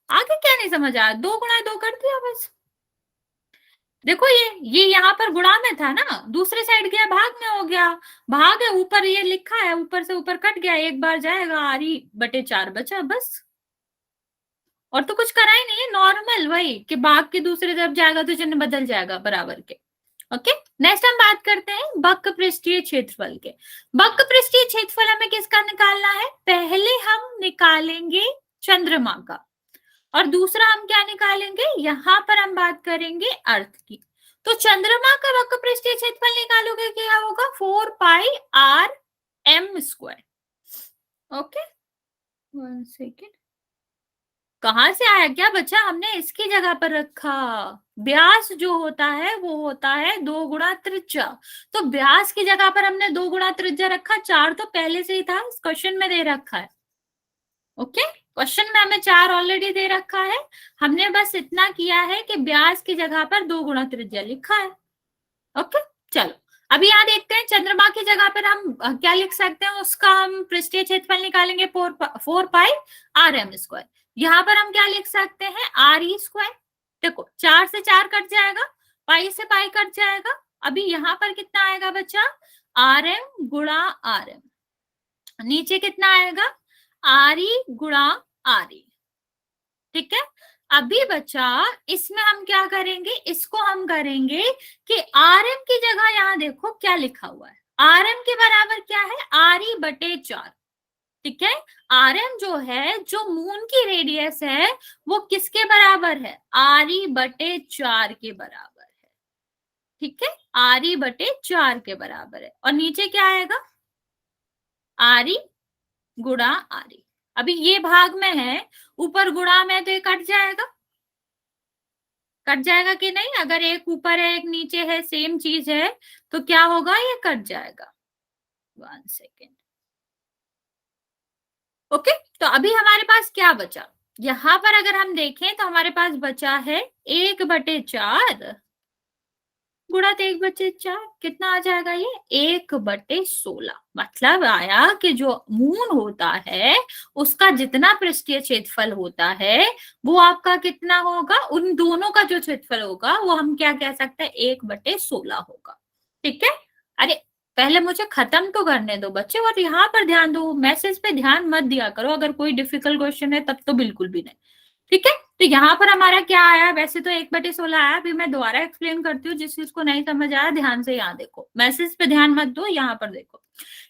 Speaker 1: आगे क्या नहीं समझ आया? 2 गुणा 2 कर दिया बस। देखो ये यहाँ पर गुणा में था ना, दूसरे साइड गया भाग में हो गया। भाग है, ऊपर ये लिखा है, ऊपर से ऊपर कट गया, एक बार जाएगा, आरी/4 बचा बस। और तो कुछ करा ही नहीं है, नॉर्मल वही कि भाग के दूसरी तरफ जाएगा तो चिन्ह बदल जाएगा बराबर के। ओके, नेक्स्ट हम बात करते हैं बक्क पृष्ठीय क्षेत्रफल के। बक्क पृष्ठीय क्षेत्रफल हमें किसका निकालना है? पहले हम निकालेंगे चंद्रमा का, और दूसरा हम क्या निकालेंगे? यहाँ पर हम बात करेंगे अर्थ की। तो चंद्रमा का वक्र पृष्ठीय क्षेत्रफल निकालोगे, क्या होगा? 4πr/m²। ओके, 1 सेकेंड, कहां से आया? क्या बच्चा? हमने इसकी जगह पर रखा। व्यास जो होता है वो होता है 2 गुणा त्रिज्या। तो व्यास की जगह पर हमने 2 गुणा त्रिज्या रखा। 4 तो पहले से ही था, इस क्वेश्चन में दे रखा है। ओके, क्वेश्चन में हमें 4 ऑलरेडी दे रखा है। हमने बस इतना किया है कि व्यास की जगह पर 2 गुणा त्रिज्या लिखा है। ओके, चलो अभी यहाँ देखते हैं चंद्रमा की जगह पर हम क्या लिख सकते हैं, उसका हम पृष्ठीय क्षेत्रफल निकालेंगे 4πr/m²। यहाँ पर हम क्या लिख सकते हैं? re²। देखो 4 से 4 कट जाएगा, पाई से पाई कट जाएगा, अभी यहाँ पर कितना आएगा बच्चा, आर एम गुणा आर एम, नीचे कितना आएगा, आर ई गुणा आर ई। ठीक है, अभी बच्चा इसमें हम क्या करेंगे, इसको हम करेंगे कि आर एम की जगह यहाँ देखो क्या लिखा हुआ है, आर एम के बराबर क्या है, आर ई बटे 4। ठीक है, आर एम जो है, जो मून की रेडियस है, वो किसके बराबर है, आर ई बटे 4 के बराबर है। ठीक है, आर ई बटे 4 के बराबर है, और नीचे क्या आएगा, आर ई गुणा आर ई। अभी ये भाग में है, ऊपर गुणा में, तो ये कट जाएगा, कट जाएगा कि नहीं, अगर एक ऊपर है एक नीचे है, सेम चीज है, तो क्या होगा, ये कट जाएगा। 1 सेकेंड। ओके, तो अभी हमारे पास क्या बचा, यहां पर अगर हम देखें तो हमारे पास बचा है 1/4 गुणा 1/4, कितना आ जाएगा ये, 1/16। मतलब आया कि जो मून होता है उसका जितना पृष्ठीय क्षेत्रफल होता है वो आपका कितना होगा, उन दोनों का जो क्षेत्रफल होगा वो हम क्या कह सकते हैं, 1/16 होगा। ठीक है, अरे पहले मुझे खत्म तो करने दो बच्चे, और यहाँ पर ध्यान दो, मैसेज पे ध्यान मत दिया करो, अगर कोई डिफिकल्ट क्वेश्चन है तब तो बिल्कुल भी नहीं। ठीक है, तो यहाँ पर हमारा क्या आया, वैसे तो 1/16 आया, अभी मैं दोबारा एक्सप्लेन करती हूँ, जिस चीज को नहीं समझ आया ध्यान से यहाँ देखो, मैसेज पे ध्यान मत दो, यहाँ पर देखो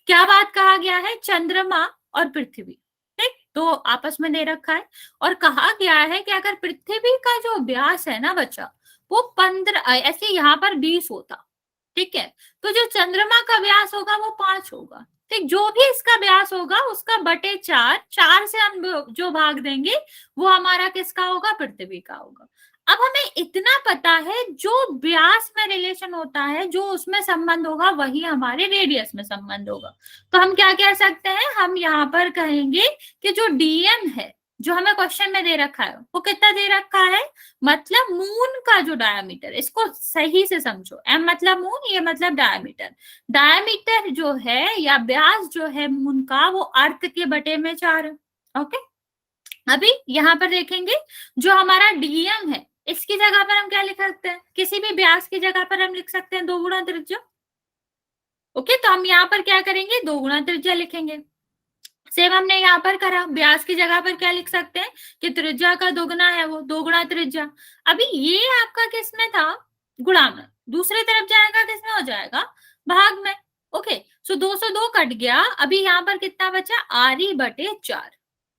Speaker 1: क्या बात कहा गया है, चंद्रमा और पृथ्वी, ठीक, तो आपस में दे रखा है, और कहा गया है कि अगर पृथ्वी का जो व्यास है ना बच्चा, वो 15, ऐसे यहाँ पर 20 होता, ठीक है, तो जो चंद्रमा का व्यास होगा वो 5 होगा। ठीक, जो भी इसका व्यास होगा उसका बटे 4, 4 से हम जो भाग देंगे वो हमारा किसका होगा, पृथ्वी का होगा। अब हमें इतना पता है, जो व्यास में रिलेशन होता है, जो उसमें संबंध होगा वही हमारे रेडियस में संबंध होगा। तो हम क्या कह सकते हैं, हम यहाँ पर कहेंगे कि जो डीएम है, जो हमें क्वेश्चन में दे रखा है, वो कितना दे रखा है, मतलब मून का जो डायमीटर, इसको सही से समझो, एम मतलब मून, ये मतलब डायमीटर, डायमीटर जो है या व्यास जो है मून का, वो अर्थ के बटे में 4 है। ओके, अभी यहाँ पर देखेंगे जो हमारा डीएम है, इसकी जगह पर हम क्या लिख सकते हैं, किसी भी व्यास की जगह पर हम लिख सकते हैं 2 गुणा त्रिज्या। ओके, तो हम यहाँ पर क्या करेंगे, 2 गुणा त्रिज्या लिखेंगे। सेम हमने यहाँ पर करा, व्यास की जगह पर क्या लिख सकते हैं कि त्रिज्या का 2 गुना है वो, 2 गुणा त्रिज्या। अभी ये आपका किसमें था, गुणा में, दूसरी तरफ जाएगा किसमें हो जाएगा, भाग में। ओके, सो 202 कट गया, अभी यहाँ पर कितना बचा, आर ई बटे 4।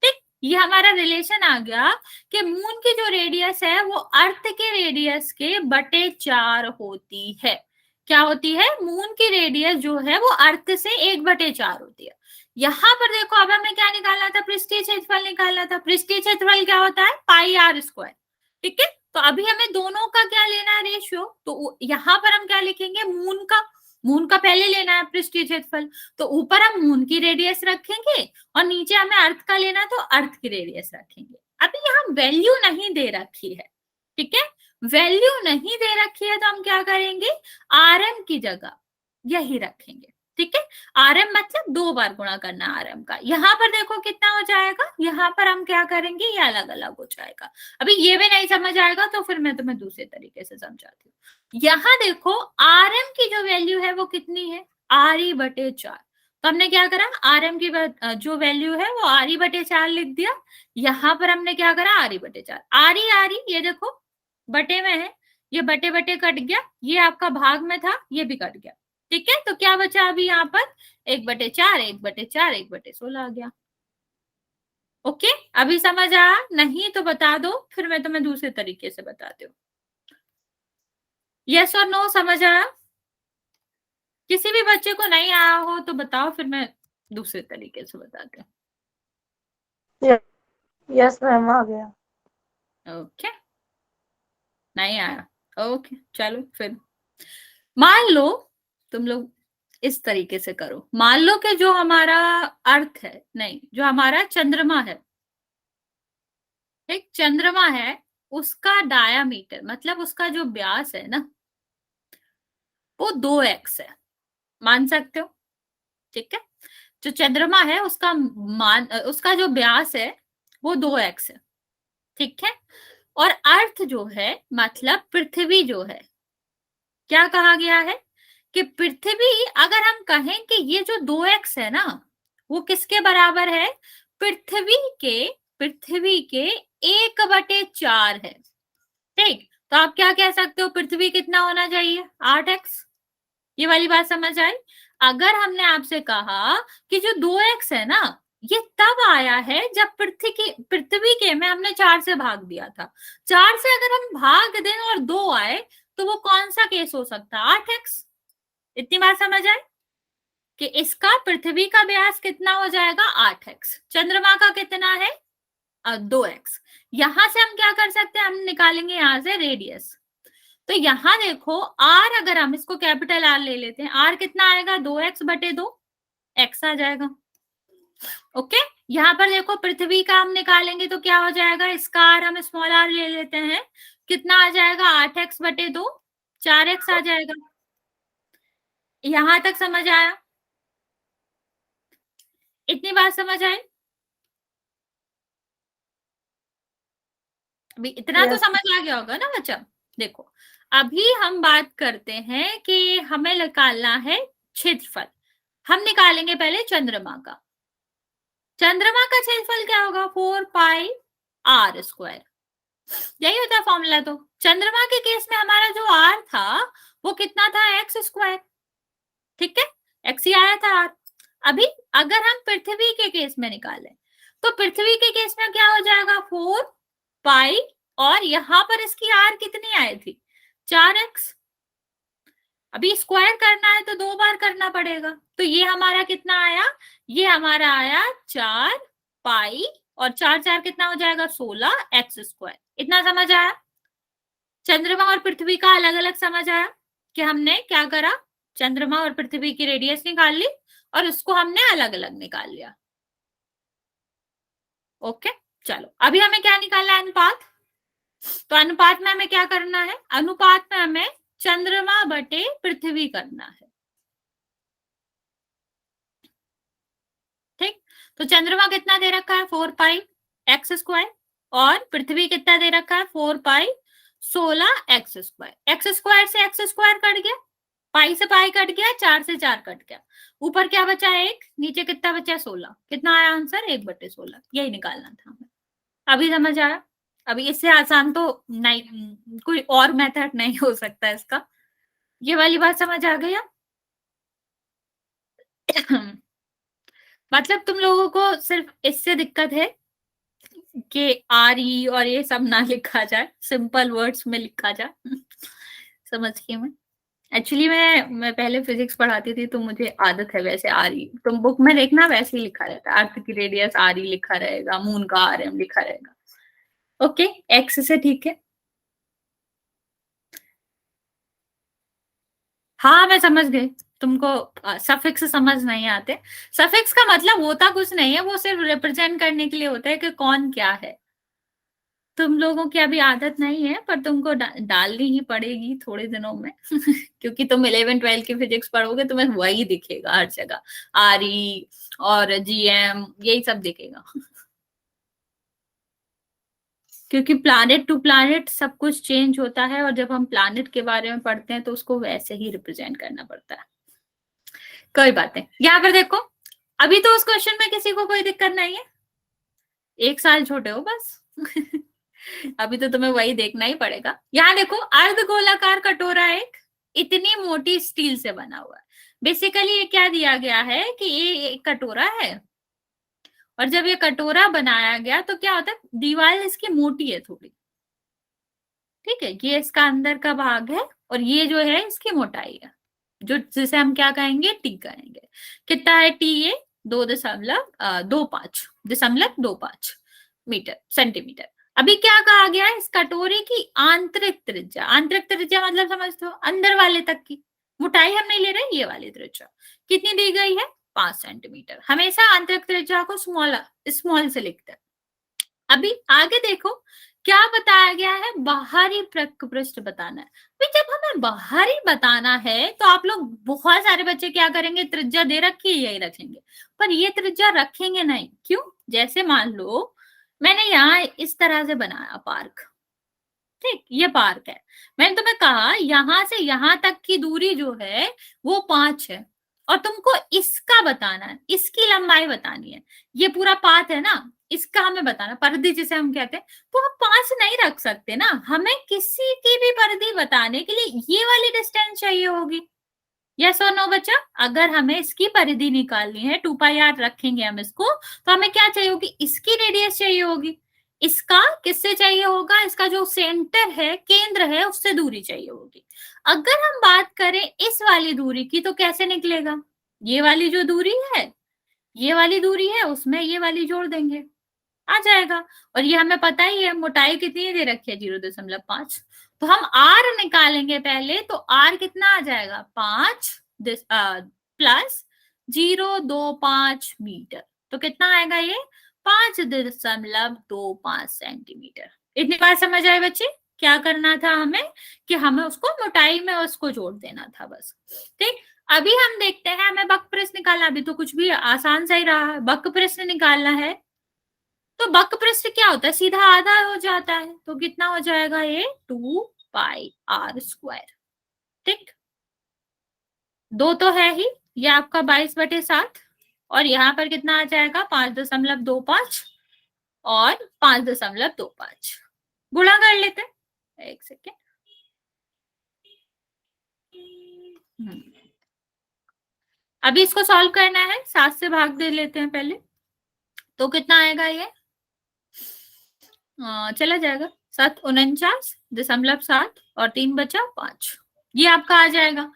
Speaker 1: ठीक, ये हमारा रिलेशन आ गया कि मून की जो रेडियस है वो अर्थ के रेडियस के बटे 4 होती है। क्या होती है, मून की रेडियस जो है वो अर्थ से 1/4 होती है। यहाँ पर देखो, अब हमें क्या निकालना था, पृष्ठीय क्षेत्रफल निकालना था। पृष्ठीय क्षेत्रफल क्या होता है, पाई आर स्क्वायर। ठीक है, तो अभी हमें दोनों का क्या लेना है, रेशियो, तो यहाँ पर हम क्या लिखेंगे, मून का पहले लेना है पृष्ठीय क्षेत्रफल, तो ऊपर हम मून की रेडियस रखेंगे और नीचे हमें अर्थ का लेना, तो अर्थ की रेडियस रखेंगे। अभी यहाँ वैल्यू नहीं दे रखी है, ठीक है, वैल्यू नहीं दे रखी है, तो हम क्या करेंगे, आर एम की जगह यही रखेंगे। ठीक है, आर एम मतलब 2 बार गुणा करना आर एम का। यहाँ पर देखो कितना हो जाएगा, यहाँ पर हम क्या करेंगे, ये अलग अलग हो जाएगा। अभी ये भी नहीं समझ आएगा तो फिर मैं तुम्हें दूसरे तरीके से समझाती हूँ। यहाँ देखो आर एम की जो वैल्यू है वो कितनी है, आर ई बटे 4। तो हमने क्या करा, आर एम की जो वैल्यू है वो आर ई बटे 4 लिख दिया। यहाँ पर हमने क्या करा, आर ई बटे 4, आर ई ये देखो बटे में है, ये बटे बटे कट गया, ये आपका भाग में था, ये भी कट गया। ठीक है, तो क्या बचा अभी यहाँ पर, 1/4, 1/4, 1/16 आ गया। ओके, अभी समझ आया, नहीं तो बता दो, फिर मैं तुम्हें दूसरे तरीके से बताती हूँ। यस और नो, समझ आया? किसी भी बच्चे को नहीं आया हो तो बताओ, फिर मैं दूसरे तरीके से बताती हूँ।
Speaker 2: यस मैम, आ गया।
Speaker 1: ओके, नहीं आया, ओके चलो फिर। मान लो तुम लोग इस तरीके से करो, मान लो कि जो हमारा अर्थ है, नहीं, जो हमारा चंद्रमा है, एक चंद्रमा है, उसका डायामीटर मतलब उसका जो व्यास है ना, वो 2x है, मान सकते हो। ठीक है, जो चंद्रमा है उसका जो व्यास है वो 2x है। ठीक है, और अर्थ जो है मतलब पृथ्वी जो है, क्या कहा गया है कि पृथ्वी, अगर हम कहें कि ये जो 2x है ना, वो किसके बराबर है? पृथ्वी के 1/4 है। ठीक, तो आप क्या कह सकते हो? पृथ्वी कितना होना चाहिए? 8x। ये वाली बात समझ आई? अगर हमने आपसे कहा कि जो 2x है ना, ये तब आया है जब पृथ्वी के में हमने 4 से भाग दिया था। 4 से अगर हम भाग दें और 2 आए, तो वो कौन सा केस हो सकता है? 8x। इतनी बात समझ आए कि इसका पृथ्वी का व्यास कितना हो जाएगा? 8x। चंद्रमा का कितना है? 2x। यहां से हम क्या कर सकते हैं? हम निकालेंगे यहां से रेडियस। तो यहां देखो, r अगर हम इसको कैपिटल R ले लेते हैं, r कितना आएगा? 2x/2, x आ जाएगा। ओके, यहाँ पर देखो पृथ्वी का हम निकालेंगे तो क्या हो जाएगा? इसका r हम स्मॉल r ले लेते हैं, कितना आ जाएगा? 8x/2, 4x आ जाएगा। यहां तक समझ आया? इतनी बात समझ आई? अभी इतना तो
Speaker 2: यस
Speaker 1: समझ आ गया होगा ना बच्चा? देखो, अभी हम बात करते हैं कि हमें निकालना है क्षेत्रफल। हम निकालेंगे पहले चंद्रमा का। चंद्रमा का क्षेत्रफल क्या होगा? 4πr²। यही होता है फॉर्मूला। तो चंद्रमा के केस में हमारा जो r था वो कितना था? x²। ठीक है, x ही आया था r। अभी अगर हम पृथ्वी के केस में निकालें, तो पृथ्वी के केस में क्या हो जाएगा? 4π, और यहां पर इसकी r कितनी आई थी? 4x। अभी स्क्वायर करना है तो 2 बार करना पड़ेगा। तो ये हमारा कितना आया? ये हमारा आया 4π, और 4 4 कितना हो जाएगा? 16x²। इतना समझ आया? चंद्रमा और पृथ्वी का अलग अलग समझ आया कि हमने क्या करा? चंद्रमा और पृथ्वी की रेडियस निकाल ली और उसको हमने अलग अलग निकाल लिया। ओके, चलो अभी हमें क्या निकालना है? अनुपात। तो अनुपात में हमें क्या करना है? अनुपात में हमें चंद्रमा बटे पृथ्वी करना है। ठीक, तो चंद्रमा कितना दे रखा है? 4πx², और पृथ्वी कितना दे रखा है? 4π 16x²। x² से x² कट गया, पाई से पाई कट गया, 4 से 4 कट गया, ऊपर क्या बचा? 1, नीचे कितना बचा? 16। कितना आया आंसर? 1/16। यही निकालना था हमें। अभी समझ आया? अभी इससे आसान तो नहीं, कोई और मेथड नहीं हो सकता इसका। ये वाली बात समझ आ गई? मतलब तुम लोगों को सिर्फ इससे दिक्कत है कि RE और ये सब ना लिखा जाए, सिंपल वर्ड्स में लिखा जाए। समझ गई मैं? एक्चुअली मैं पहले फिजिक्स पढ़ाती थी, तो मुझे आदत है वैसे। RE तुम बुक में देखना, वैसे ही लिखा रहता है। अर्थ की रेडियस RE लिखा रहेगा, मून का RM लिखा रहेगा। ओके, एक्स से ठीक है। हाँ, मैं समझ गई। तुमको सफिक्स समझ नहीं आते। सफिक्स का मतलब होता कुछ नहीं है, वो सिर्फ रिप्रेजेंट करने के लिए होता है कि कौन क्या है। तुम लोगों की अभी आदत नहीं है, पर तुमको डालनी ही पड़ेगी थोड़े दिनों में। क्योंकि तुम 11-12 की फिजिक्स पढ़ोगे, तुम्हें वही दिखेगा हर जगह, RE और GM, यही सब दिखेगा। क्योंकि प्लैनेट टू प्लैनेट सब कुछ चेंज होता है, और जब हम प्लैनेट के बारे में पढ़ते हैं तो उसको वैसे ही रिप्रेजेंट करना पड़ता है। कोई बात नहीं। यहाँ पर देखो, अभी तो उस क्वेश्चन में किसी को कोई दिक्कत नहीं है, 1 साल छोटे हो बस। अभी तो तुम्हें वही देखना ही पड़ेगा। यहाँ देखो, अर्धगोलाकार कटोरा एक इतनी मोटी स्टील से बना हुआ है। बेसिकली ये क्या दिया गया है कि ये एक कटोरा है, और जब ये कटोरा बनाया गया तो क्या होता है? दीवार इसकी मोटी है थोड़ी। ठीक है, ये इसका अंदर का भाग है, और ये जो है इसकी मोटाई है, जो जिसे हम क्या कहेंगे? टी कहेंगे। कितना है टी? ये 2.25 मीटर सेंटीमीटर। अभी क्या कहा गया है? इस कटोरे की आंतरिक त्रिज्या। आंतरिक त्रिज्या मतलब समझते हो? अंदर वाले तक की मोटाई हम नहीं ले रहे, ये वाली त्रिज्या कितनी दी गई है? 5 सेंटीमीटर। हमेशा आंतरिक त्रिज्या को स्मॉल से लिखते हैं। अभी आगे देखो, क्या बताया गया है? बाहरी पृष्ठ बताना है। भाई जब हमें बाहरी बताना है तो आप लोग, बहुत सारे बच्चे क्या करेंगे? त्रिज्या दे रखी है, यही रखेंगे, पर ये त्रिज्या रखेंगे नहीं। क्यों? जैसे मान लो मैंने यहाँ इस तरह से बनाया पार्क, ठीक, ये पार्क है। मैंने तुम्हें कहा यहां से यहां तक की दूरी जो है वो 5 है, और तुमको इसका बताना है, इसकी लंबाई बतानी है। ये पूरा पाथ है ना, इसका हमें बताना, परिधि जिसे हम कहते हैं। तो हम 5 नहीं रख सकते ना, हमें किसी की भी परिधि बताने के लिए ये वाली डिस्टेंस चाहिए होगी। यस और नो बच्चा? अगर हमें इसकी परिधि निकालनी है, 2πr रखेंगे हम इसको, तो हमें क्या चाहिए होगी? इसकी रेडियस चाहिए होगी। इसका किससे चाहिए होगा? इसका जो सेंटर है, केंद्र है, उससे दूरी चाहिए होगी। अगर हम बात करें इस वाली दूरी की, तो कैसे निकलेगा? ये वाली जो दूरी है, ये वाली दूरी है, उसमें ये वाली जोड़ देंगे, आ जाएगा। और ये हमें पता ही है, मोटाई कितनी दे रखी है? 0.5। तो हम आर निकालेंगे पहले, तो आर कितना आ जाएगा? 5 प्लस 0.25 मीटर। तो कितना आएगा ये? 5.25 सेंटीमीटर। इतनी बात समझ आए बच्चे? क्या करना था हमें कि हमें उसको मोटाई में उसको जोड़ देना था, बस। ठीक, अभी हम देखते हैं, हमें बक प्रश्न निकालना। अभी तो कुछ भी आसान सा ही रहा है, बक प्रश्न निकालना है। तो बक पृष्ठ क्या होता है? सीधा आधा हो जाता है, तो कितना हो जाएगा ये? 2πr²। ठीक, 2 तो है ही, ये आपका 22/7, और यहाँ पर कितना आ जाएगा? 5.25 और 5.25 गुणा कर लेते हैं। एक सेकेंड, अभी इसको सॉल्व करना है, 7 से भाग दे लेते हैं पहले। तो कितना आएगा ये? चला जाएगा 7 49.7 और 3 बचा 5, ये आपका आ जाएगा।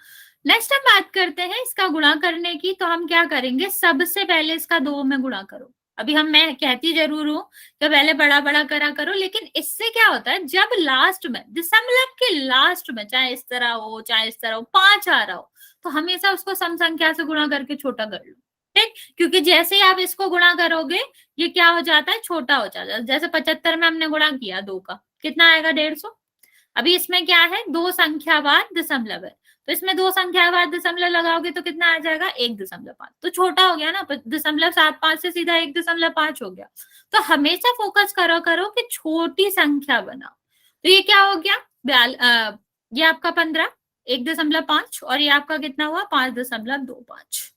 Speaker 1: नेक्स्ट हम बात करते हैं इसका गुणा करने की। तो हम क्या करेंगे? सबसे पहले इसका 2 में गुणा करो। अभी मैं कहती जरूर हूं कि पहले बड़ा बड़ा करा करो, लेकिन इससे क्या होता है, जब लास्ट में, दशमलव के लास्ट में, चाहे इस तरह हो चाहे इस तरह हो, 5 आ रहा हो, तो हमेशा उसको सम संख्या से गुणा करके छोटा कर लो। ठीक, क्योंकि जैसे ही आप इसको गुणा करोगे, ये क्या हो जाता है? छोटा हो जाता है। जैसे 75 में हमने गुणा किया 2 का, कितना आएगा? 150। अभी इसमें क्या है? 2 संख्या बाद दशमलव है, तो इसमें 2 संख्या बाद दशमलव लगाओगे तो कितना आ जाएगा? 1.5। तो छोटा हो गया ना, 0.75 से सीधा 1.5 हो गया। तो हमेशा फोकस करो करो कि छोटी संख्या बनाओ। तो ये क्या हो गया? ये आपका 15, 1.5, और ये आपका कितना हुआ? 5.25।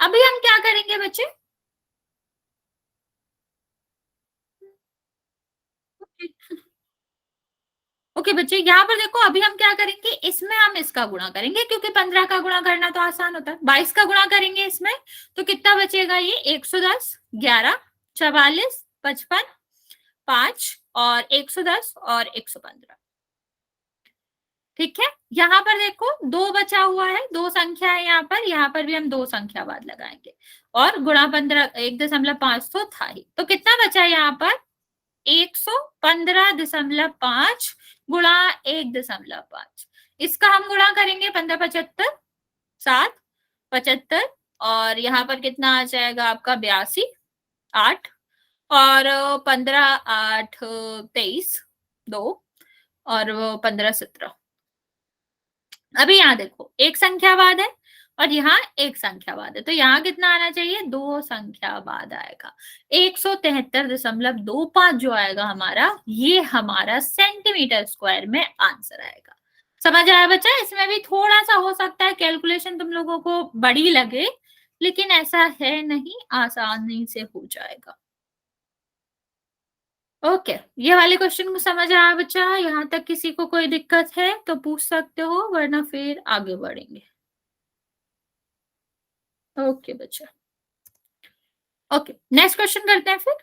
Speaker 1: अभी हम क्या करेंगे बच्चे? ओके बच्चे, यहाँ पर देखो, अभी हम क्या करेंगे? इसमें हम इसका गुणा करेंगे, क्योंकि 15 का गुणा करना तो आसान होता है। 22 का गुणा करेंगे इसमें, तो कितना बचेगा? ये 110, 11, 44, 55, 5 और 110 और 115। ठीक है, यहाँ पर देखो 2 बचा हुआ है, 2 संख्या है यहाँ पर भी हम 2 संख्या बाद लगाएंगे, और गुणा 15, 1.5 तो था ही। तो कितना बचा यहाँ पर? 115.5 गुणा 1.5। इसका हम गुणा करेंगे, 15 75, 7 75, और यहाँ पर कितना आ जाएगा आपका? 82, 8, और 15 8 23, 2, और 15 17। अभी यहाँ देखो, एक संख्या बाद है और यहाँ एक संख्या बाद है, तो यहाँ कितना आना चाहिए? 2 संख्या बाद आएगा। 173.25 जो आएगा हमारा, ये हमारा सेंटीमीटर स्क्वायर में आंसर आएगा। समझ आया बच्चा? इसमें भी थोड़ा सा हो सकता है कैलकुलेशन तुम लोगों को बड़ी लगे, लेकिन ऐसा है नहीं, आसानी से हो जाएगा। ओके, ये वाले क्वेश्चन को समझ आया बच्चा? यहाँ तक किसी को कोई दिक्कत है तो पूछ सकते हो, वरना फिर आगे बढ़ेंगे। ओके बच्चा, ओके नेक्स्ट क्वेश्चन करते हैं फिर।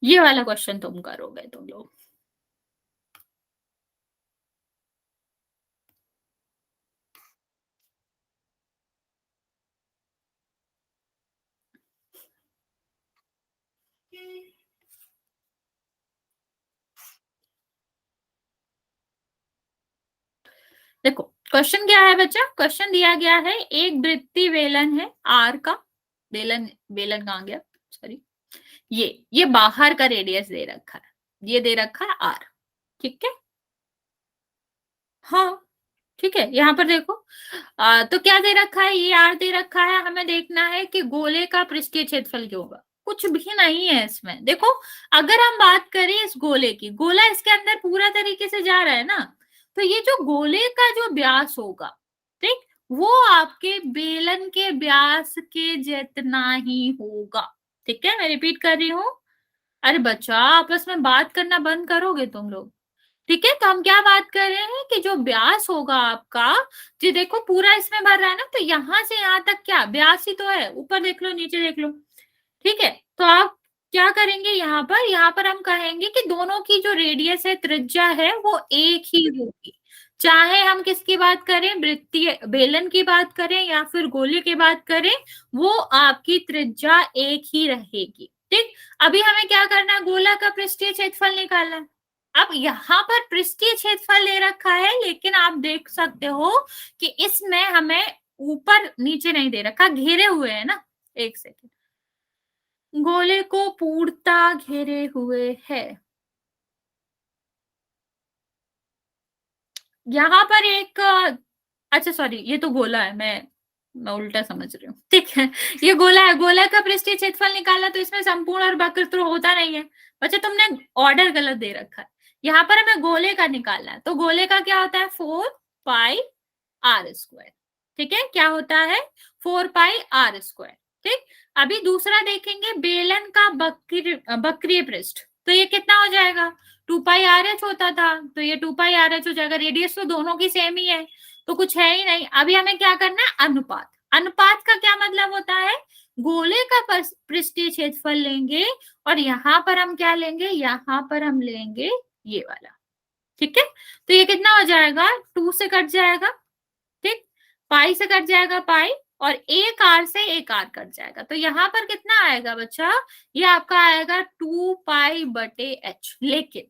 Speaker 1: ये वाला क्वेश्चन तुम करोगे तुम लोग। देखो क्वेश्चन क्या है बच्चा? क्वेश्चन दिया गया है, एक वृत्तीय बेलन है आर का, बेलन बेलन कहाँ गया? सॉरी, ये बाहर का रेडियस दे रखा है, ये दे रखा है आर। ठीक है, हाँ ठीक है। यहाँ पर देखो, तो क्या दे रखा है? ये आर दे रखा है। हमें देखना है कि गोले का पृष्ठीय क्षेत्रफल क्या होगा। कुछ भी नहीं है इसमें। देखो अगर हम बात करें इस गोले की, गोला इसके अंदर पूरा तरीके से जा रहा है ना, तो ये जो गोले का जो व्यास होगा, ठीक, वो आपके बेलन के व्यास के जितना ही होगा। ठीक है, मैं रिपीट कर रही हूँ। अरे बच्चा आपस में बात करना बंद करोगे तुम लोग? ठीक है, तो हम क्या बात कर रहे हैं कि जो व्यास होगा आपका, जी देखो पूरा इसमें भर रहा है ना, तो यहां से यहां तक क्या व्यास ही तो है, ऊपर देख लो नीचे देख लो। ठीक है, तो आप क्या करेंगे यहाँ पर हम कहेंगे कि दोनों की जो रेडियस है, त्रिज्या है, वो एक ही होगी। चाहे हम किसकी बात करें, वृत्तीय बेलन की बात करें या फिर गोले की बात करें, वो आपकी त्रिज्या एक ही रहेगी। ठीक, अभी हमें क्या करना है, गोला का पृष्ठीय क्षेत्रफल निकालना है। अब यहाँ पर पृष्ठीय क्षेत्रफल ले रखा है, लेकिन आप देख सकते हो कि इसमें हमें ऊपर नीचे नहीं दे रखा, घेरे हुए है ना। एक सेकेंड, गोले को पूर्णता घेरे हुए है। यहाँ पर एक, अच्छा सॉरी, ये तो गोला है, मैं उल्टा समझ रही हूँ। ठीक है, ये गोला है, गोला का पृष्ठीय क्षेत्रफल निकाला, तो इसमें संपूर्ण और वक्र तो होता नहीं है। बच्चा तुमने ऑर्डर गलत दे रखा है। यहाँ पर हमें गोले का निकालना है, तो गोले का क्या होता है, 4πr²। ठीक है, क्या होता है, 4πr²। ठीक, अभी दूसरा देखेंगे, बेलन का वक्रीय पृष्ठ, तो ये कितना हो जाएगा, 2πrh होता था, तो ये 2πrh हो जाएगा। रेडियस तो दोनों की सेम ही है, तो कुछ है ही नहीं। अभी हमें क्या करना है, अनुपात। अनुपात का क्या मतलब होता है, गोले का पृष्ठीय क्षेत्रफल लेंगे और यहाँ पर हम क्या लेंगे, यहाँ पर हम लेंगे ये वाला। ठीक है, तो ये कितना हो जाएगा, 2 से कट जाएगा, ठीक, पाई से कट जाएगा पाई, और एक आर से एक आर कट जाएगा, तो यहाँ पर कितना आएगा बच्चा, ये आपका आएगा 2π/h।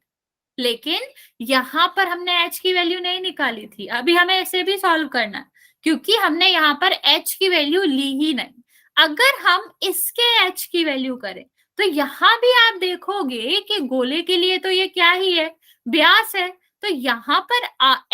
Speaker 1: लेकिन यहाँ पर हमने h की वैल्यू नहीं निकाली थी, अभी हमें इसे भी सॉल्व करना है, क्योंकि हमने यहाँ पर h की वैल्यू ली ही नहीं। अगर हम इसके h की वैल्यू करें, तो यहाँ भी आप देखोगे कि गोले के लिए तो ये क्या ही है, व्यास है, तो यहाँ पर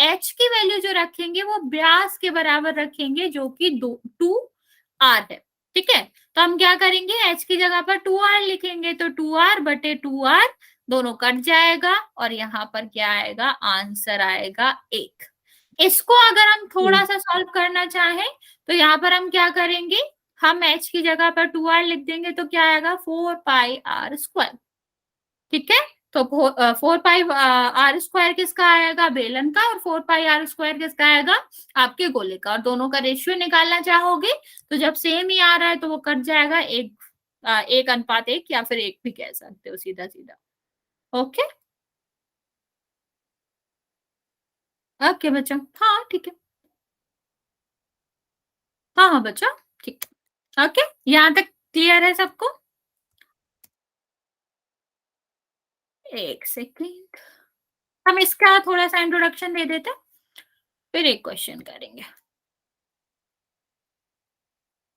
Speaker 1: h की वैल्यू जो रखेंगे वो व्यास के बराबर रखेंगे, जो कि 2r है। ठीक है, तो हम क्या करेंगे, h की जगह पर 2r लिखेंगे, तो 2r/2r दोनों कट जाएगा, और यहाँ पर क्या आएगा, आंसर आएगा 1। इसको अगर हम थोड़ा सा सॉल्व करना चाहें, तो यहाँ पर हम क्या करेंगे, हम h की जगह पर 2r लिख देंगे, तो क्या आएगा, 4πr²। ठीक है, तो 4πr² किसका आएगा, बेलन का, और 4πr² किसका आएगा, आपके गोले का। और दोनों का रेशियो निकालना चाहोगे, तो जब सेम ही आ रहा है तो वो कट जाएगा, 1:1 या फिर 1 भी कह सकते हो, सीधा सीधा। ओके ओके बच्चा, हाँ ठीक है, हाँ हाँ बच्चा ठीक। ओके, यहाँ तक क्लियर है सबको? एक सेकेंड, हम इसका थोड़ा सा इंट्रोडक्शन दे देते, फिर एक क्वेश्चन करेंगे।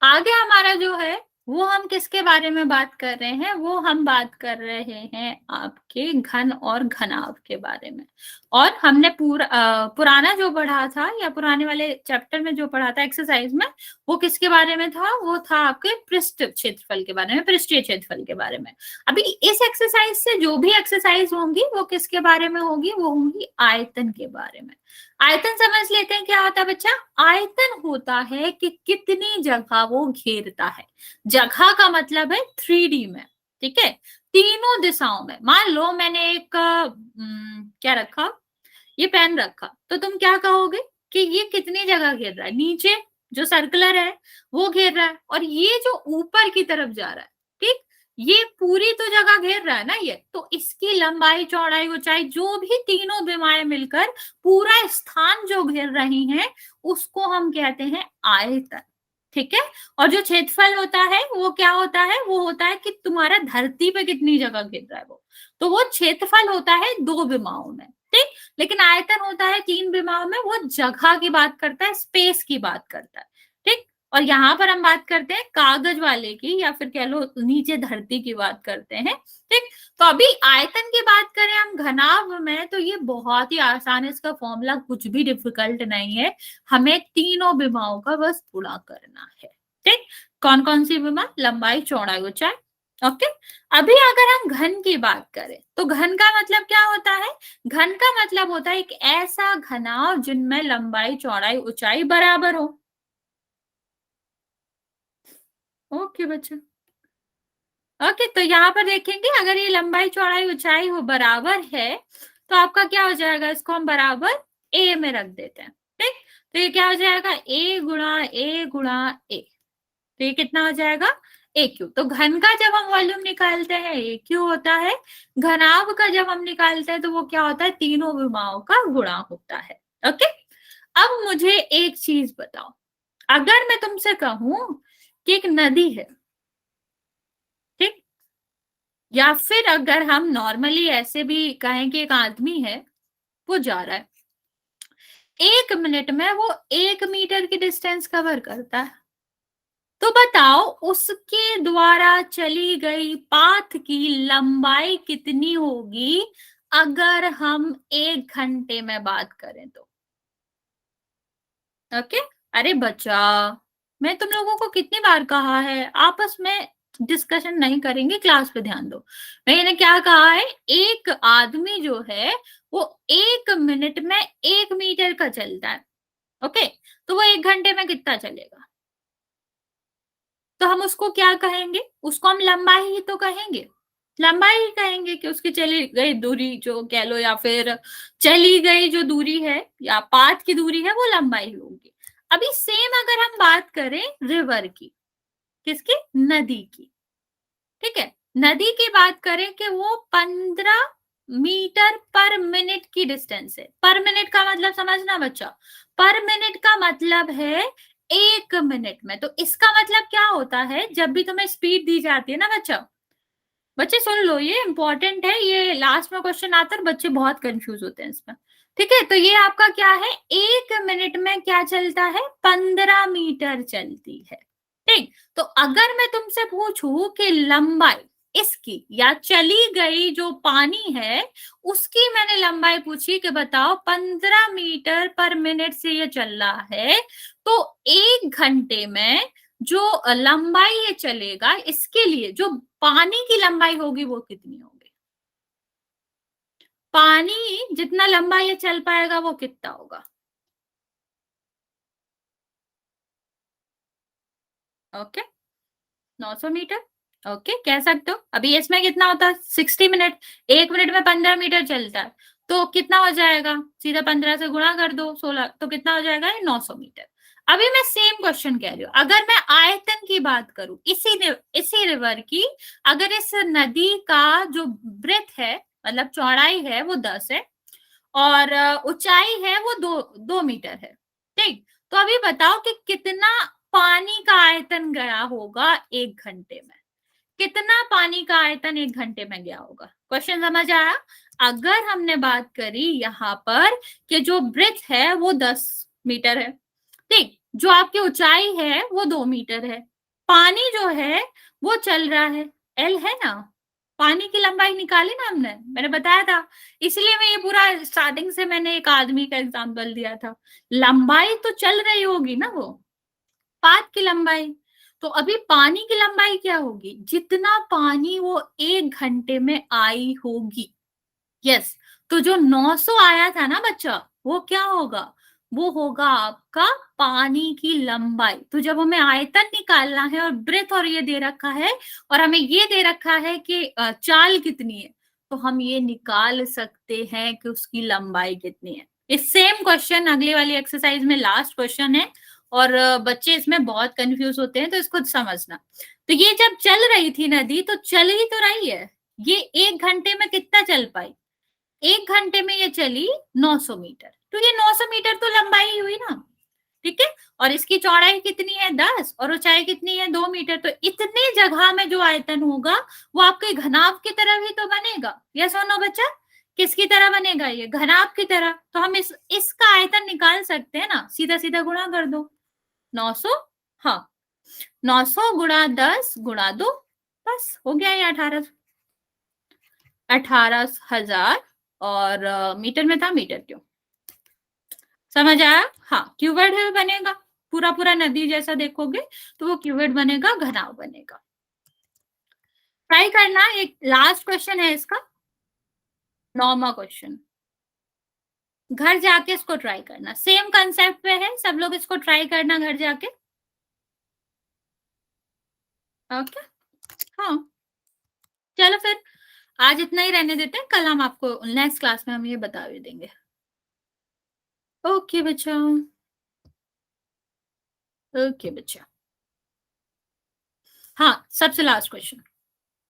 Speaker 1: आगे हमारा जो है वो हम किसके बारे में बात कर रहे हैं, वो हम बात कर रहे हैं आपके घन और घनाभ के बारे में। और हमने पुराना जो पढ़ा था, या पुराने वाले चैप्टर में जो पढ़ा था एक्सरसाइज में, वो किसके बारे में था, वो था आपके पृष्ठ क्षेत्रफल के बारे में, पृष्ठीय क्षेत्रफल के बारे में। अभी इस एक्सरसाइज से जो भी एक्सरसाइज होंगी वो किसके बारे में होगी, वो होंगी आयतन के बारे में। आयतन समझ लेते हैं, क्या होता है बच्चा, आयतन होता है कि कितनी जगह वो घेरता है। जगह का मतलब है 3D में, ठीक है, तीनों दिशाओं में। मान लो मैंने एक क्या रखा, ये पेन रखा, तो तुम क्या कहोगे कि ये कितनी जगह घेर रहा है, नीचे जो सर्कुलर है वो घेर रहा है, और ये जो ऊपर की तरफ जा रहा है, ठीक, ये पूरी तो जगह घेर रहा है ना ये, तो इसकी लंबाई चौड़ाई ऊंचाई जो भी तीनों विमाएं मिलकर पूरा स्थान जो घेर रही हैं, उसको हम कहते हैं आयतन। ठीक है, और जो क्षेत्रफल होता है वो क्या होता है, वो होता है कि तुम्हारा धरती पे कितनी जगह घेर रहा है वो, तो वो क्षेत्रफल होता है 2 विमाओं में। ठीक, लेकिन आयतन होता है 3 विमाओं में, वो जगह की बात करता है, स्पेस की बात करता है। ठीक, और यहाँ पर हम बात करते हैं कागज वाले की, या फिर कह लो नीचे धरती की बात करते हैं। ठीक, तो अभी आयतन की बात करें हम घनाभ में, तो ये बहुत ही आसान है, इसका फॉर्मूला कुछ भी डिफिकल्ट नहीं है, हमें तीनों विमाओं का बस गुणा करना है। ठीक, कौन कौन सी विमा, लंबाई चौड़ाई ऊंचाई, ओके। अभी अगर हम घन की बात करें तो घन का मतलब क्या होता है? घन का मतलब होता है एक ऐसा घनाभ जिनमें लंबाई चौड़ाई ऊंचाई बराबर हो। ओके बच्चा। ओके, तो यहाँ पर देखेंगे अगर ये लंबाई चौड़ाई ऊंचाई हो बराबर है तो आपका क्या हो जाएगा? इसको हम बराबर ए में रख देते हैं। ठीक, तो ये क्या हो जाएगा? ए गुणा ए गुणा ए। तो ये कितना हो जाएगा? ए क्यू। तो घन का जब हम वॉल्यूम निकालते हैं ए क्यू होता है, घनाभ का जब हम निकालते हैं तो वो क्या होता है? तीनों विमाओं का गुणा होता है। ओके, अब मुझे एक चीज बताओ, अगर मैं तुमसे कहूं कि एक नदी है, ठीक, या फिर अगर हम नॉर्मली ऐसे भी कहें कि एक आदमी है, वो जा रहा है, 1 मिनट में वो 1 मीटर की डिस्टेंस कवर करता है, तो बताओ उसके द्वारा चली गई पाथ की लंबाई कितनी होगी अगर हम 1 घंटे में बात करें तो? ओके। अरे बच्चा, मैं तुम लोगों को कितनी बार कहा है आपस में डिस्कशन नहीं करेंगे, क्लास पे ध्यान दो। मैंने क्या कहा है? एक आदमी जो है वो 1 मिनट में 1 मीटर का चलता है। ओके, तो वो 1 घंटे में कितना चलेगा? तो हम उसको क्या कहेंगे? उसको हम लंबाई ही तो कहेंगे, लंबाई ही कहेंगे कि उसकी चली गई दूरी जो कह लो, या फिर चली गई जो दूरी है या पाथ की दूरी है वो लंबाई होगी। अभी सेम अगर हम बात करें रिवर की, किसकी? नदी की। ठीक है, नदी की बात करें कि वो 15 मीटर पर मिनट की डिस्टेंस है। पर मिनट का मतलब समझना बच्चा, पर मिनट का मतलब है 1 मिनट में। तो इसका मतलब क्या होता है? जब भी तुम्हें स्पीड दी जाती है ना बच्चा, बच्चे सुन लो, ये इंपॉर्टेंट है, ये लास्ट में क्वेश्चन आता है, बच्चे बहुत कंफ्यूज होते हैं इसमें। ठीक है, तो ये आपका क्या है? 1 मिनट में क्या चलता है? 15 मीटर चलती है। ठीक, तो अगर मैं तुमसे पूछूं कि लंबाई इसकी या चली गई जो पानी है उसकी मैंने लंबाई पूछी कि बताओ 15 मीटर पर मिनट से ये चल रहा है, तो 1 घंटे में जो लंबाई ये चलेगा इसके लिए जो पानी की लंबाई होगी वो कितनी होगी? पानी जितना लंबा ये चल पाएगा वो कितना होगा? Okay, 900 metre. ओके, कह सकते हो। अभी इसमें कितना होता है? 60 मिनट। 1 मिनट में 15 मीटर चलता है, तो कितना हो जाएगा? सीधा 15 से गुणा कर दो, 16, तो कितना हो जाएगा? 900 मीटर। अभी मैं सेम क्वेश्चन कह रही हूँ, अगर मैं आयतन की बात करूं इसी रिवर की, अगर इस नदी का जो ब्रेथ है मतलब चौड़ाई है वो 10 है और ऊंचाई है वो 2 मीटर है। ठीक, तो अभी बताओ कि कितना पानी का आयतन गया होगा 1 घंटे में? कितना पानी का आयतन 1 घंटे में गया होगा? क्वेश्चन समझ आया? अगर हमने बात करी यहाँ पर कि जो ब्रेथ है वो 10 मीटर है, ठीक, जो आपकी ऊंचाई है वो 2 मीटर है, पानी जो है वो चल रहा है, एल है ना, पानी की लंबाई निकाली ना हमने, मैंने बताया था। इसलिए मैं ये पूरा स्टार्टिंग से मैंने एक आदमी का एग्जांपल दिया था। लंबाई तो चल रही होगी ना, वो पाथ की लंबाई। तो अभी पानी की लंबाई क्या होगी? जितना पानी वो 1 घंटे में आई होगी। यस, तो जो 900 आया था ना बच्चा, वो क्या होगा? वो होगा आपका पानी की लंबाई। तो जब हमें आयतन निकालना है और ब्रेथ और ये दे रखा है और हमें ये दे रखा है कि चाल कितनी है, तो हम ये निकाल सकते हैं कि उसकी लंबाई कितनी है। इस सेम क्वेश्चन अगली वाली एक्सरसाइज में लास्ट क्वेश्चन है और बच्चे इसमें बहुत कंफ्यूज होते हैं, तो इसको समझना। तो ये जब चल रही थी नदी, तो चल ही तो रही है, ये 1 घंटे में कितना चल पाई? 1 घंटे में ये चली 900 मीटर, तो ये 900 मीटर तो लंबाई ही हुई ना। ठीक है, और इसकी चौड़ाई कितनी है? 10, और ऊंचाई कितनी है? 2 मीटर। तो इतने जगह में जो आयतन होगा वो आपके घनाभ की तरह ही तो बनेगा। यस और नो बच्चा? किसकी तरह बनेगा? ये घनाभ की तरह। तो हम इसका आयतन निकाल सकते हैं ना, सीधा सीधा गुणा कर दो। 900, हाँ, 900 गुणा 10 गुणा 2, बस हो गया ये 18,000। और मीटर में था, मीटर क्यों? समझ आया? हाँ, क्यूबिड है बनेगा, पूरा पूरा नदी जैसा देखोगे तो वो क्यूबिड बनेगा, घनाभ बनेगा। ट्राई करना, एक लास्ट क्वेश्चन है इसका, 9वां क्वेश्चन। घर जाके इसको ट्राई करना, सेम कंसेप्ट पे है, सब लोग इसको ट्राई करना घर जाके। ओके, हाँ चलो फिर आज इतना ही रहने देते हैं, कल हम आपको नेक्स्ट क्लास में हम ये बता भी देंगे। ओके बच्चा, ओके बच्चा। हाँ, सबसे लास्ट क्वेश्चन।